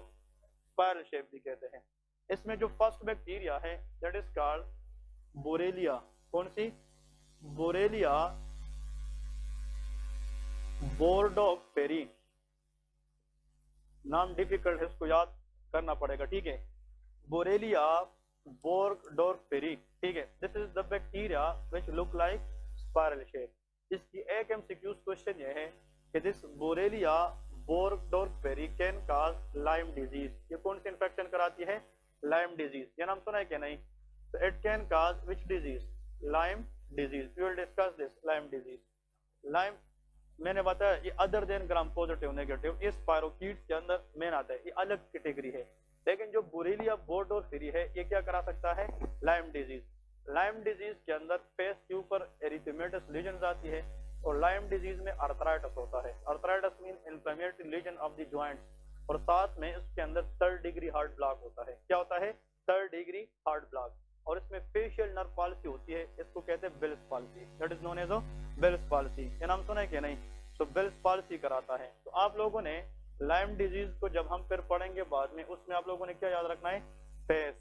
स्पायरल शेप भी कहते हैं। इसमें जो फर्स्ट बैक्टीरिया है दैट इज कॉल्ड बोरेलिया। कौन सी? बोरेलिया बोर्डोपेरी, नाम डिफिकल्ट है, इसको याद करना पड़ेगा, ठीक है। बोरेलिया बोर्डोपेरी, ठीक है। This is the bacteria which look like spiral shape. इसकी एक एमसीक्यू क्वेश्चन ये है कि this Borrelia burgdorferi can cause Lyme disease. ये कौन सी इंफेक्शन कराती है? Lyme disease. ये नाम सुना है क्या? नहीं। So it can cause which disease? Lyme disease. We will discuss this Lyme disease. Lime मैंने बताया ये other than gram positive negative, इस स्पायरोकीट्स के अंदर मेन आता है, ये अलग कैटेगरी है। लेकिन जो बुरेलिया बोर्डोर फ्री है ये क्या करा सकता है, लाइम डिजीज। लाइम डिजीज के अंदर फेस के ऊपर एरिथेमेटस लीजन आती है और लाइम डिजीज में आर्थराइटिस होता है। Arthritis mean inflammatory lesion of the joints, और साथ में इसके अंदर 3rd डिग्री हार्ट ब्लॉक होता है। क्या होता है, 3rd डिग्री हार्ट ब्लॉक। और इसमें फेशियल नर्व पॉलिसी होती है, इसको कहते हैं Bell's palsy, that is known as Bell's palsy. ये नाम सुना है कि नहीं, तो बेल्स पॉलिसी कराता है। तो आप लोगों ने लाइम डिजीज को जब हम फिर पढ़ेंगे बाद में, उसमें आप लोगों ने क्या याद रखना है, face.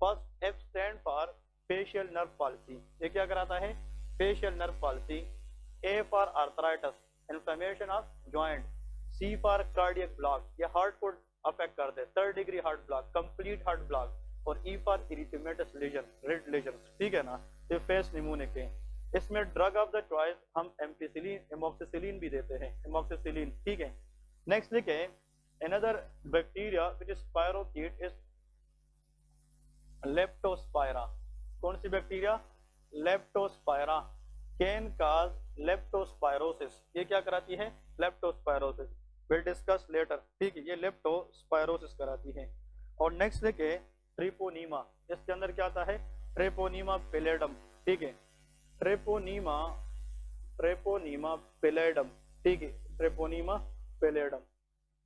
First F stand for facial nerve palsy, ये क्या कराता है, facial nerve palsy. A for arthritis, inflammation of joint. C for cardiac block, ये हार्ट को अफेक्ट करते हैं, 3rd degree heart block, complete heart block. और E for erythematous lesion, red lesion, ठीक है ना। ये फेस नमूने के। इसमें ड्रग ऑफ द चॉइस हम एम्पिसिलिन, एमोक्सिसिलिन भी देते हैं, एमोक्सिसिलिन, ठीक है। नेक्स्ट लिखे, another bacteria which is spirochete is leptospira। कौन सी bacteria, Leptospira, can cause leptospirosis, ये क्या कराती है, लेप्टोस्पायरोसिस, विल डिस्कस लेटर, ठीक है, ये लेप्टोस्पायरोसिस कराती है। और नेक्स्ट देखे ट्रिपोनीमा, इसके अंदर क्या आता है, ट्रेपोनीमा पेलेडम, ठीक है, ट्रेपोनीमा, ट्रेपोनीमा पेलेडम, ठीक है, Treponema pallidum.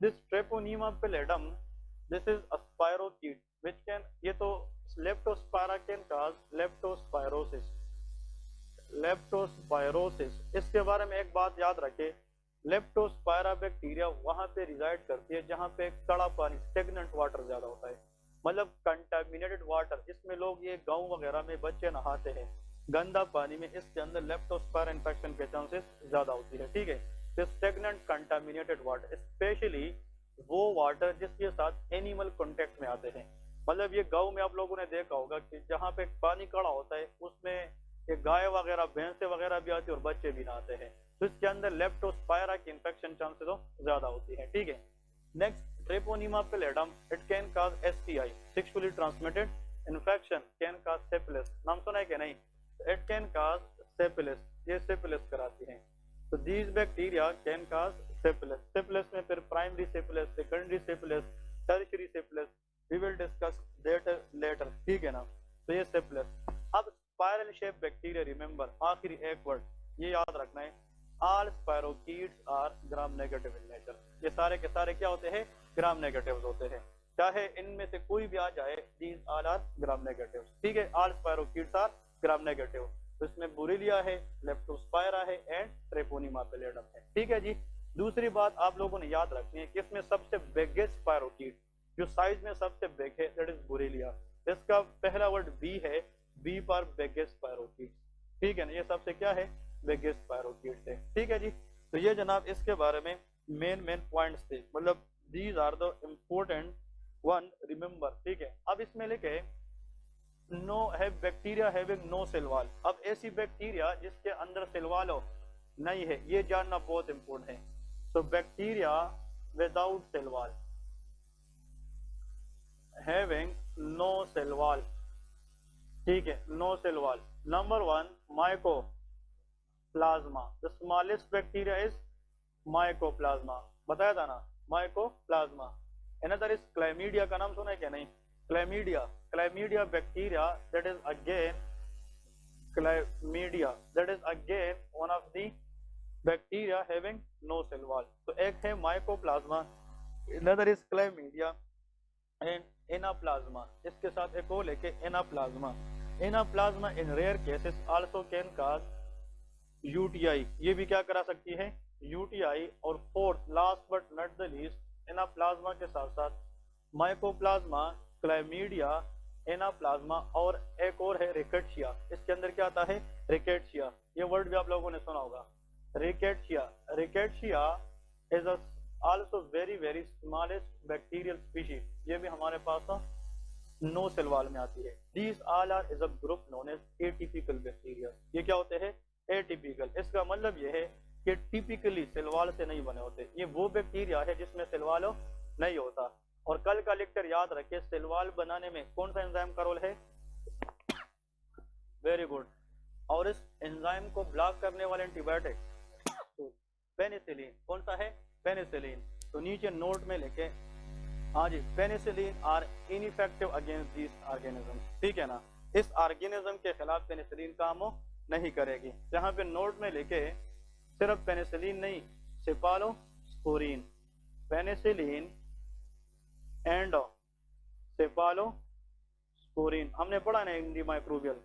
This Treponema pallidum, this is a spirochete which can, ये तो Leptospira can cause leptospirosis, leptospirosis. इसके बारे में एक बात याद रखें, लेप्टोस्पायरा बैक्टीरिया वहां पे रिजाइड करती है जहां पे कड़ा पानी, स्टेगनेंट वाटर ज्यादा होता है, मतलब कंटामिनेटेड वाटर। इसमें लोग ये गांव वगैरह में बच्चे नहाते हैं गंदा पानी में, इसके अंदर लेप्टोस्पायरा इन्फेक्शन के चांसेस ज्यादा होती है, ठीक है। स्टेगनेंट कंटामिनेटेड वाटर, स्पेशली वो वाटर जिसके साथ एनिमल कांटेक्ट में आते हैं, मतलब ये गांव में आप लोगों ने देखा होगा कि जहाँ पे पानी कड़ा होता है उसमें ये गाय वगैरह, भैंसे वगैरह भी आती है और बच्चे भी नहाते हैं, तो इसके अंदर लेप्टोस्पायरा की इन्फेक्शन चांसेस ज्यादा होती है, ठीक है। Next Treponema pallidum, it can cause STI, sexually transmitted infection, can cause syphilis, नाम सुना है कि नहीं, इट कैन कॉज सिफिलिस, ये सिफिलिस कराती हैं। तो these bacteria can cause syphilis. Syphilis में फिर primary syphilis, secondary syphilis, tertiary syphilis, we will discuss that later, ठीक है ना। तो ये सिफिलिस। अब स्पाइरल शेप बैक्टीरिया, रिमेंबर आखिरी एक वर्ड ये याद रखना है, all spirochetes are gram negative in nature, ये सारे के सारे क्या होते हैं, ग्राम नेगेटिव होते हैं, चाहे इनमें से कोई भी आ जाए, these all are gram negative, ठीक है। All spirochetes are gram negative, तो इसमें बुरेलिया है, लेप्टोस्पायरा है एंड ट्रेपोनीमा पेलेडम है, ठीक है जी। दूसरी बात आप लोगों ने याद रखनी है कि इसमें सबसे बिगेस्ट स्पायरोकीट जो साइज में सबसे बिग है, दैट इज बुरेलिया। इसका पहला वर्ड बी है, बी फॉर बिगेस्ट स्पायरोकीट, ठीक है ना, ये सबसे क्या है, बिगेस्ट स्पायरोकीट है, ठीक है जी। तो ये जनाब इसके बारे में मेन पॉइंट्स थे, मतलब these are the important one, remember, ठीक है। अब इसमें लिखे नो है bacteria having no cell wall, अब ऐसी बैक्टीरिया जिसके अंदर सेल वॉल हो नहीं है, ये जानना बहुत इंपॉर्टेंट है। So bacteria without cell wall, having no cell wall, ठीक है, no cell wall. Number 1 Mycoplasma, the smallest bacteria is Mycoplasma, बताया था ना, माइकोप्लाज्मा। अनदर इज क्लैमीडिया, का नाम सुना है क्या नहीं, Chlamydia, Chlamydia bacteria, that is again Chlamydia, that is again one of the bacteria having no cell wall. तो एक है Mycoplasma, another is Chlamydia and Anaplasma, इसके साथ एक और लेके Anaplasma. Anaplasma in rare cases also can cause UTI, ये भी क्या करा सकती है, यूटीआई। और fourth last but not the least, Anaplasma के साथ साथ माइकोप्लाज्मा, क्लैमीडिया, एनाप्लाज्मा और एक और है रिकेट्शिया, इसके अंदर क्या आता है, रिकेट्शिया, ये वर्ड भी आप लोगों ने सुना होगा, Rickettsia. Rickettsia is also very smallest bacterial species, ये भी हमारे पास नो सेल वॉल में आती है। These all are is a group known as atypical bacteria, ये क्या होते हैं, एटिपिकल। इसका मतलब ये है कि टिपिकली सेल वॉल से नहीं बने होते, ये वो बैक्टीरिया है जिसमें सेल वॉल नहीं होता। और कल का लेक्चर याद रखिए, सेल वॉल बनाने में कौन सा एंजाइम का रोल है, वेरी गुड। और इस एंजाइम को ब्लॉक करने वाले एंटीबायोटिक पेनिसिलिन, कौन सा है? पेनिसिलिन। तो नीचे नोट में लेके, हाँ जी, penicillin are ineffective against this organism, ठीक है ना। इस ऑर्गेनिज्म के खिलाफ पेनिसिलिन काम नहीं करेगी। यहाँ पे नोट में लेके सिर्फ पेनिसिलिन नहीं, सेफालोस्पोरिन, पेनिसिलिन एंड सेफालोस्पोरिन हमने पढ़ा ना in the microbial,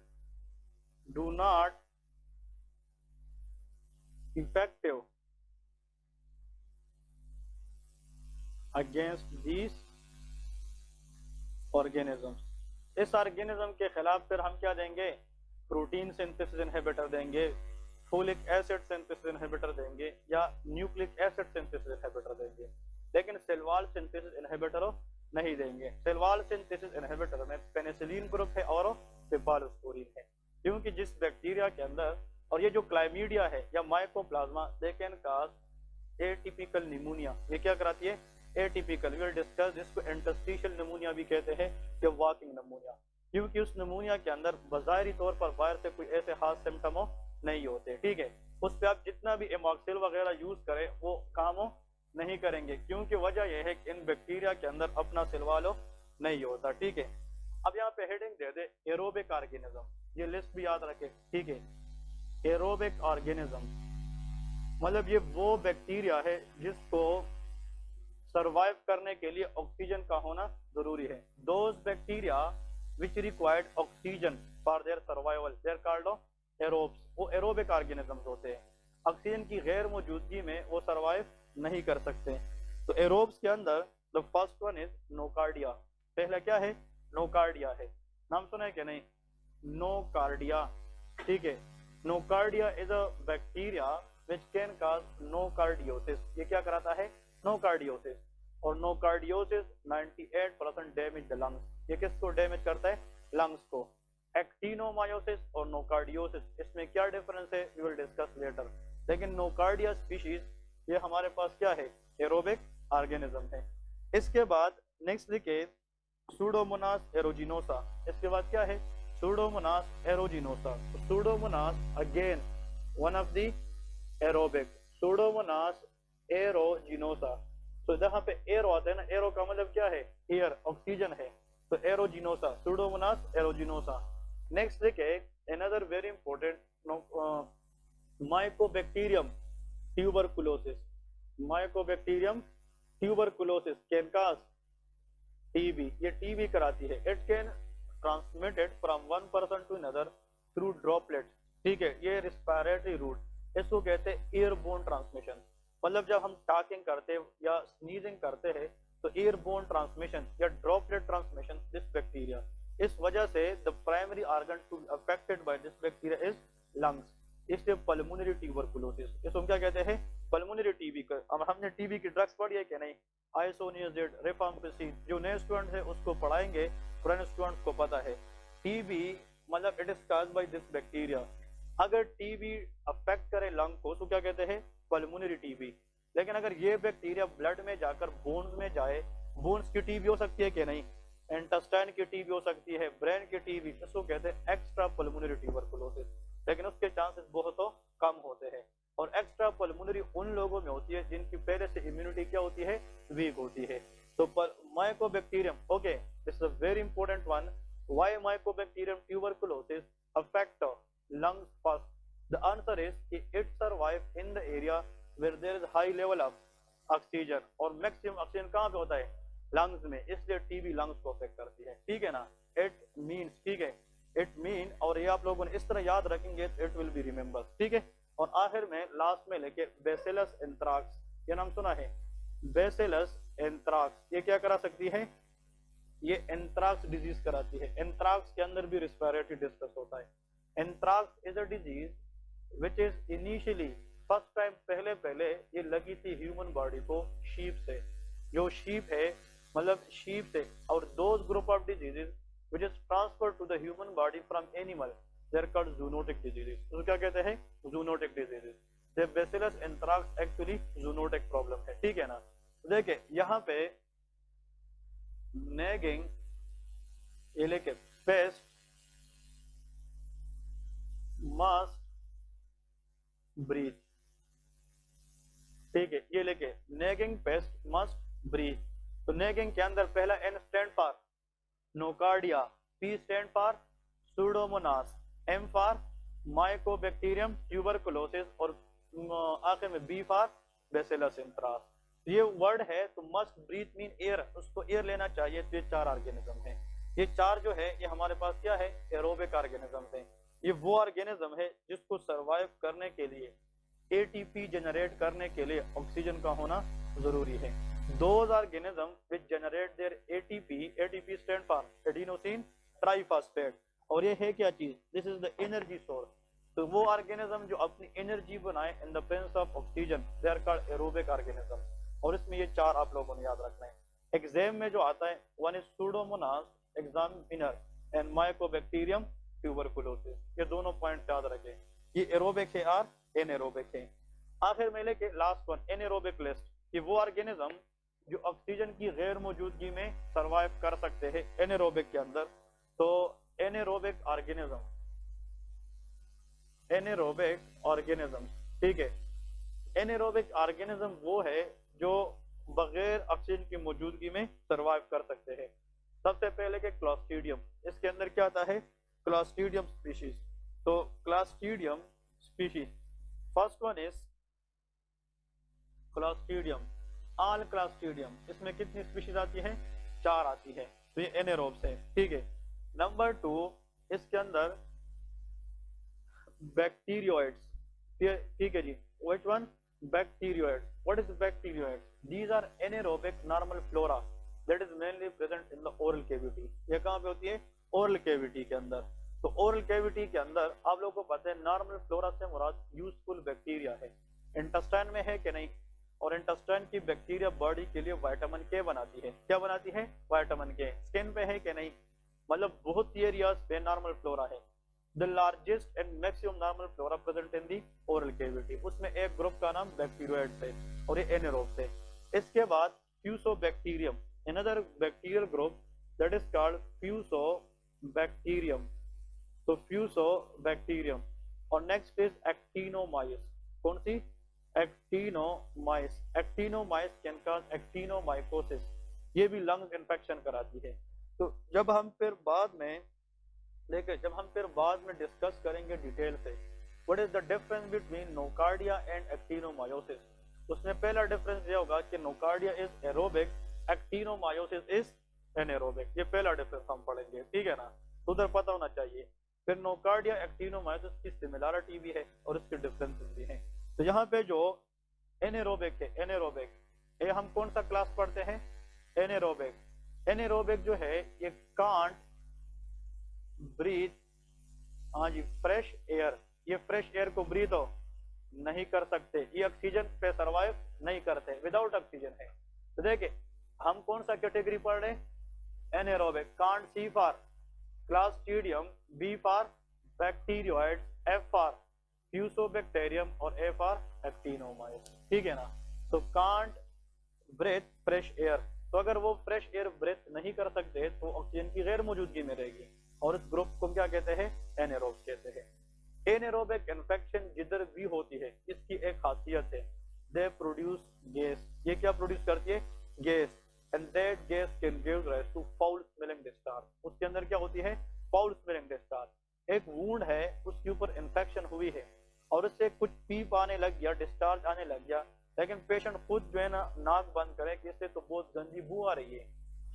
do not effective against these organism. इस ऑर्गेनिज्म के खिलाफ फिर हम क्या देंगे? प्रोटीन सिंथेसिस इनहिबिटर देंगे, फोलिक एसिड सिंथेसिस इनहिबिटर देंगे, या न्यूक्लिक एसिड सिंथेसिस इनहिबिटर देंगे, लेकिन सेलवाल सिंथेसिस इनहिबिटर नहीं देंगे। सेलवाल सिंथेसिस इनहिबिटर में पेनिसिलिन ग्रुप है और सेफालोस्पोरिन है, क्योंकि जिस बैक्टीरिया के अंदर, और ये जो क्लाइमीडिया है या mycoplasma, they can cause atypical pneumonia. ये क्या कराती है? एटिपिकल। वी विल डिस्कस जिसको इंटरस्टिशियल निमोनिया भी कहते हैं या वॉकिंग निमोनिया, क्योंकि उस निमोनिया के अंदर बज़ाहिरी तौर पर बाहर से कोई ऐसे खास सिम्टम नहीं होते, ठीक है। उस पर आप जितना भी एमॉक्सिल वगैरह यूज करें वो काम नहीं करेंगे, क्योंकि वजह यह है कि इन बैक्टीरिया के अंदर अपना सिलवालो नहीं होता, ठीक है। अब यहाँ पे हेडिंग दे दे एरोबिक ऑर्गेनिज्म, ये लिस्ट भी याद रखे, ठीक है। एरोबिक ऑर्गेनिज्म मतलब ये वो बैक्टीरिया है जिसको सरवाइव करने के लिए ऑक्सीजन का होना जरूरी है। Those bacteria which required oxygen for their survival they're called aerobes, वो एरोबिक ऑर्गेनिजम्स होते हैं। ऑक्सीजन की गैर मौजूदगी में वो सरवाइव नहीं कर सकते। तो एरोब्स के अंदर the first one is nocardia. पहला क्या है? नोकार्डिया है। नाम सुना है क्या? नहीं, नोकार्डिया, ठीक है। Nocardia is a bacteria which can cause nocardiosis. ये क्या कराता है? नोकार्डियोसिस। और नोकार्डियोसिस 98% डैमेज द लंग्स। ये किसको डैमेज करता है? लंग्स को। एक्टिनोमायोसिस और नोकार्डियोसिस, इसमें क्या डिफरेंस है? We will discuss later. लेकिन नोकार्डिया स्पीशीज ये हमारे पास क्या है? एरोबिक ऑर्गेनिज्म है। इसके बाद नेक्स्ट लिखे सूडोमोनास एरोजिनोसा। इसके बाद क्या है? Pseudomonas aeruginosa. Pseudomonas again one of the aerobic, Pseudomonas aeruginosa. तो जहाँ पे एरो आता है ना, एरो का मतलब क्या है? एयर, ऑक्सीजन है। तो एरोजिनोसा, सूडोमोनास एरोजिनोसा। नेक्स्ट लिखे another very important Mycobacterium tuberculosis. Mycobacterium tuberculosis can cause TB. ये टीबी कराती है। It can transmitted from one person to another through droplets, ठीक है। ये रिस्पिरेटरी रूट, इसको कहते हैं एयरबोर्न ट्रांसमिशन। मतलब जब हम टॉकिंग करते हैं या स्नीजिंग करते हैं तो एयरबोर्न ट्रांसमिशन या ड्रॉपलेट ट्रांसमिशन दिस बैक्टीरिया। इस वजह से the primary organ to affected by this bacteria is lungs, इसलिए पल्मोनरी ट्यूबरकुलोसिस। इसको क्या कहते हैं? Pulmonary TB. अब हमने टीबी की ड्रग्स पढ़ी है कि नहीं? Isoniazid, rifampicin. जो नए स्टूडेंट है उसको पढ़ाएंगे, पुराने स्टूडेंट्स को पता है। टीबी मतलब it is caused bye this bacteria. अगर टीबी अफेक्ट करे लंग को तो क्या कहते हैं? Pulmonary TB. लेकिन अगर ये बैक्टीरिया ब्लड में जाकर बोन्स में जाए, बोन्स की टीबी हो सकती है कि नहीं? इंटेस्टाइन की टीबी हो सकती है, ब्रेन की टीबी, इसको कहते हैं एक्स्ट्रा पल्मोनरी ट्यूबरकुलोसिस। लेकिन उसके चांसेस बहुत कम होते हैं। और एक्स्ट्रा पल्मोनरी उन लोगों में होती है जिनकी पहले से इम्यूनिटी क्या होती है? वीक होती है। तो Mycobacterium, okay, this is a very important one. Why Mycobacterium tuberculosis affect lungs first? The answer is it survive in the area where there is high level of oxygen, और maximum oxygen कहाँ पे होता है? Lungs में, इसलिए TB lungs को affect करती है, ठीक है ना। इट मीन्स, ठीक है, इट मीन, और ये आप लोगों ने इस तरह याद रखेंगे इट विल बी रिमेम्बर, ठीक है। और आखिर में लास्ट में लेके बेसिलस एंथ्राक्स, ये नाम सुना है? बेसिलस एंथ्राक्स, ये क्या करा सकती है? ये एंथ्राक्स डिजीज कराती है। एंथ्राक्स के अंदर भी रिस्पिरेटरी डिस्ट्रेस होता है। Anthrax is a disease which is initially, first time पहले ये लगी थी ह्यूमन बॉडी को शीप से। जो शीप है मतलब शीप से। और those group of diseases which is transfer to the human body from animal they are called zoonotic diseases. तो क्या कहते हैं? Zoonotic diseases. The Bacillus anthrax actually zoonotic problem है, ठीक है ना। देखिए यहाँ पे नेगिंग ये लेके पेस्ट must breathe, ठीक है, ये लेके नेगिंग पेस्ट मस्ट ब्रीथ। तो नेगिंग के अंदर पहला N stand for Nocardia, P stand for Pseudomonas, M for Mycobacterium tuberculosis और आखिर में बी फॉर बैसिलस एंथ्रास। ये वर्ड है तो मस्ट ब्रीथ मीन एयर, उसको एयर लेना चाहिए। तो ये 4 ऑर्गेनिज्म हैं। ये 4 जो है ये हमारे पास क्या है, एरोबिक ऑर्गेनिज्म है। ये वो ऑर्गेनिज्म है जिसको सरवाइव करने के लिए, एटीपी जनरेट करने के लिए ऑक्सीजन का होना जरूरी है। Those organism which generate their ATP, ATP stand for adenosine triphosphate, और ये है क्या चीज, this is the energy source. तो वो ऑर्गेनिज्म जो अपनी एनर्जी बनाए in the presence of oxygen, they are called aerobic organism. और इसमें ये 4 आप लोगों ने याद रखना है। एग्जाम में जो आता है, one is Pseudomonas examiner and Mycobacterium tuberculosis, ये दोनों पॉइंट याद रखें। ये एरोबिक है और एनएरोबिक है। आखिर में लेके लास्ट वन एनएरोबिक लिस्ट, कि वो ऑर्गेनिज्म जो ऑक्सीजन की गैर मौजूदगी में सरवाइव कर सकते हैं एनएरोबिक के अंदर। तो एनएरोबिक ऑर्गेनिज्म, एनएरोबिक ऑर्गेनिज्म, ठीक है, एनएरोबिक ऑर्गेनिज्म वो है जो बगैर ऑक्सीजन की मौजूदगी में सरवाइव कर सकते हैं। सबसे पहले के क्लॉस्ट्रीडियम, इसके अंदर क्या आता है, क्लॉस्ट्रीडियम स्पीशीज। तो Clostridium species, first one is Clostridium, all Clostridium. इसमें कितनी स्पीशीज आती है, 4 आती है। तो ये एनेरोब्स है, ठीक है। नंबर 2, इसके अंदर बैक्टीरियोइड्स, ठीक है जी। Which one, Bacteroides. What is Bacteroides? These are anaerobic normal flora that is mainly present in the oral cavity. ये कहाँ पे होती है, ओरल कैविटी के अंदर। तो ओरल कैविटी के अंदर आप लोगों को पता है नॉर्मल फ्लोरा से मुराद यूजफुल बैक्टीरिया है। इंटेस्टाइन में है कि नहीं, और इंटेस्टाइन की बैक्टीरिया बॉडी के लिए विटामिन के बनाती है। क्या बनाती है, विटामिन के। स्किन पे है कि नहीं, मतलब बहुत एरियाज पे नॉर्मल फ्लोरा है। The largest and maximum normal flora present in the oral cavity. उसमें एक ग्रुप का नाम बैक्टीरियोइड्स है और ये एनेरोब्स है। इसके बाद Fusobacterium, another bacterial group that is called Fusobacterium. तो फ्यूसोबैक्टीरियम। और नेक्स्ट इज एक्टिनोमाइस। कौन सी, Actinomyces. Actinomyces can cause actinomycosis, ये भी लंग इन्फेक्शन कराती है। तो जब हम फिर बाद में डिस्कस करेंगे डिटेल से what is the difference between Nocardia and actinomycosis, उसमें पहला डिफरेंस ये होगा कि Nocardia is aerobic, actinomycosis is anaerobic. ये पहला डिफरेंस हम पढ़ेंगे, ठीक है ना, तो उधर पता होना चाहिए। फिर नोकार्डिया एक्टिनोमायोसिस की सिमिलरिटी भी है और इसके डिफरेंसेस भी हैं। तो यहाँ पे जो एनेरोबिक है, एनेरोबिक ये हम कौन सा क्लास पढ़ते हैं, एनेरोबिक। एनेरोबिक जो है ये कांट ब्रीथ, हाँ जी, फ्रेश एयर। ये फ्रेश एयर को ब्रीथ हो नहीं कर सकते, ये ऑक्सीजन पे सरवाइव नहीं करते, विदाउट ऑक्सीजन है। तो देखिए हम कौन सा कैटेगरी पढ़ रहे हैं, anaerobic. Count, C for Clostridium, B for Bacteroides, F for Fusobacterium और ए फॉर एक्टिनोमाइस, ठीक है ना। तो कांट ब्रेथ फ्रेश एयर, तो अगर वो फ्रेश एयर ब्रेथ नहीं कर सकते तो ऑक्सीजन की गैर मौजूदगी में रहेगी, और इस ग्रुप को क्या कहते हैं, एनेरोब कहते हैं। एनेरोबिक इन्फेक्शन जिधर भी होती है इसकी एक खासियत है, दे प्रोड्यूस गैस। ये क्या प्रोड्यूस करती है, gas, and that gas can give rise to foul smelling discharge. उसके अंदर क्या होती है, फाउल स्मेलिंग डिस्चार्ज। एक वुंड है उसके ऊपर इन्फेक्शन हुई है और उससे कुछ पीप आने लग गया, डिस्चार्ज आने लग गया, लेकिन पेशेंट खुद जो है ना नाक बंद करे कि इससे तो बहुत गंदी बू आ रही है।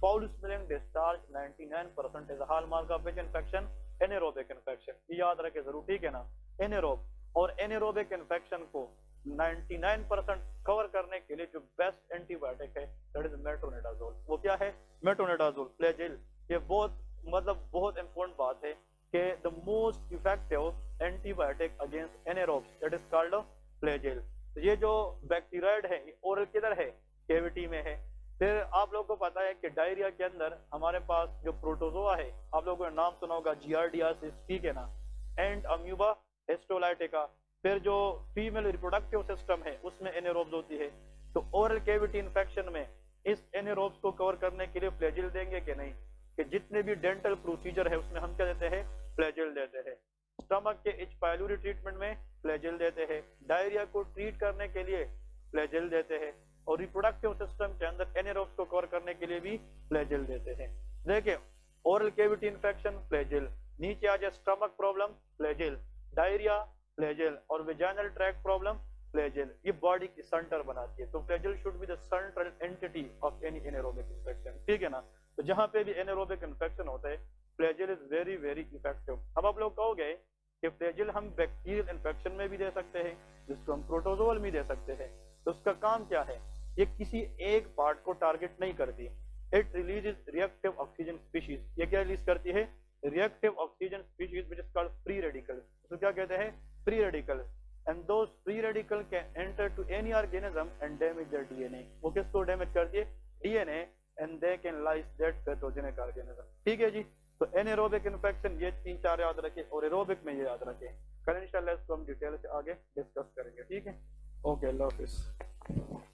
Foul smelling discharge 99% is hallmark of which infection, anaerobic infection. ये याद रखे जरूर, ठीक है ना, एनेरोब। और एनेरोबिक इन्फेक्शन को 99% कवर करने के लिए जो बेस्ट एंटीबायोटिक है दैट इज मेट्रोनिडाजोल। वो क्या है, मेट्रोनिडाजोल, फ्लैजिल। ये बहुत इंपॉर्टेंट बात है कि the most effective antibiotic against anaerobes that is called Flagyl. ये जो बैक्टीरियोइड है ये ओरल किधर है, कैविटी में है। फिर आप लोगों को पता है कि डायरिया के अंदर हमारे पास जो प्रोटोजोआ है, आप लोगों ने नाम सुना होगा, जियार्डियासिस, ठीक है ना, एंड अम्यूबा हिस्टोलाइटिका। फिर जो फीमेल रिप्रोडक्टिव सिस्टम है उसमें एनेरोब्स होती है। तो ओरल कैविटी इन्फेक्शन में इस एनेरोब्स को कवर करने के लिए फ्लैजिल देंगे कि नहीं, कि जितने भी डेंटल प्रोसीजर है उसमें हम क्या देते हैं, फ्लैजिल देते हैं। स्टमक के एच पाइलोरी ट्रीटमेंट में फ्लैजिल देते हैं। डायरिया को ट्रीट करने के लिए फ्लैजेल देते हैं, और रिप्रोडक्टिव सिस्टम के अंदर एनारोब्स को कवर करने के लिए भी फ्लैजेल देते हैं। देखिए, ओरल कैविटी इंफेक्शन फ्लैजेल, नीचे आ जाए स्टमक प्रॉब्लम फ्लैजेल, डायरिया फ्लैजेल, और वेजाइनल ट्रैक्ट प्रॉब्लम फ्लैजेल। ये बॉडी की सेंटर बनाती है, तो Flagyl should be the central entity of any anaerobic infection, ठीक है ना। तो जहां पे भी एनारोबिक इंफेक्शन होता है, फ्लैजेल इज वेरी वेरी इफेक्टिव। अब आप लोग कहोगे कि फ्लैजेल हम बैक्टीरियल इन्फेक्शन में भी दे सकते हैं, जिसको हम प्रोटोजोल भी दे सकते हैं, तो उसका काम क्या है? ये किसी एक पार्ट को टारगेट नहीं करती, it releases reactive oxygen species. ये क्या रिलीज करती है? Reactive oxygen species which is called free radicals. तो क्या कहते हैं? Free radicals. And those free radical can enter to any organism and damage their DNA. वो किसको डैमेज करती है? DNA, and they can lyse that pathogenic organism, ठीक है जी। तो एनारोबिक इन्फेक्शन ये 3-4 याद रखें, और एरोबिक में ये याद रखें। कल इंशाल्लाह इसको हम डिटेल से आगे डिस्कस करेंगे, ठीक है। ओके, अल्लाह हाफिज़।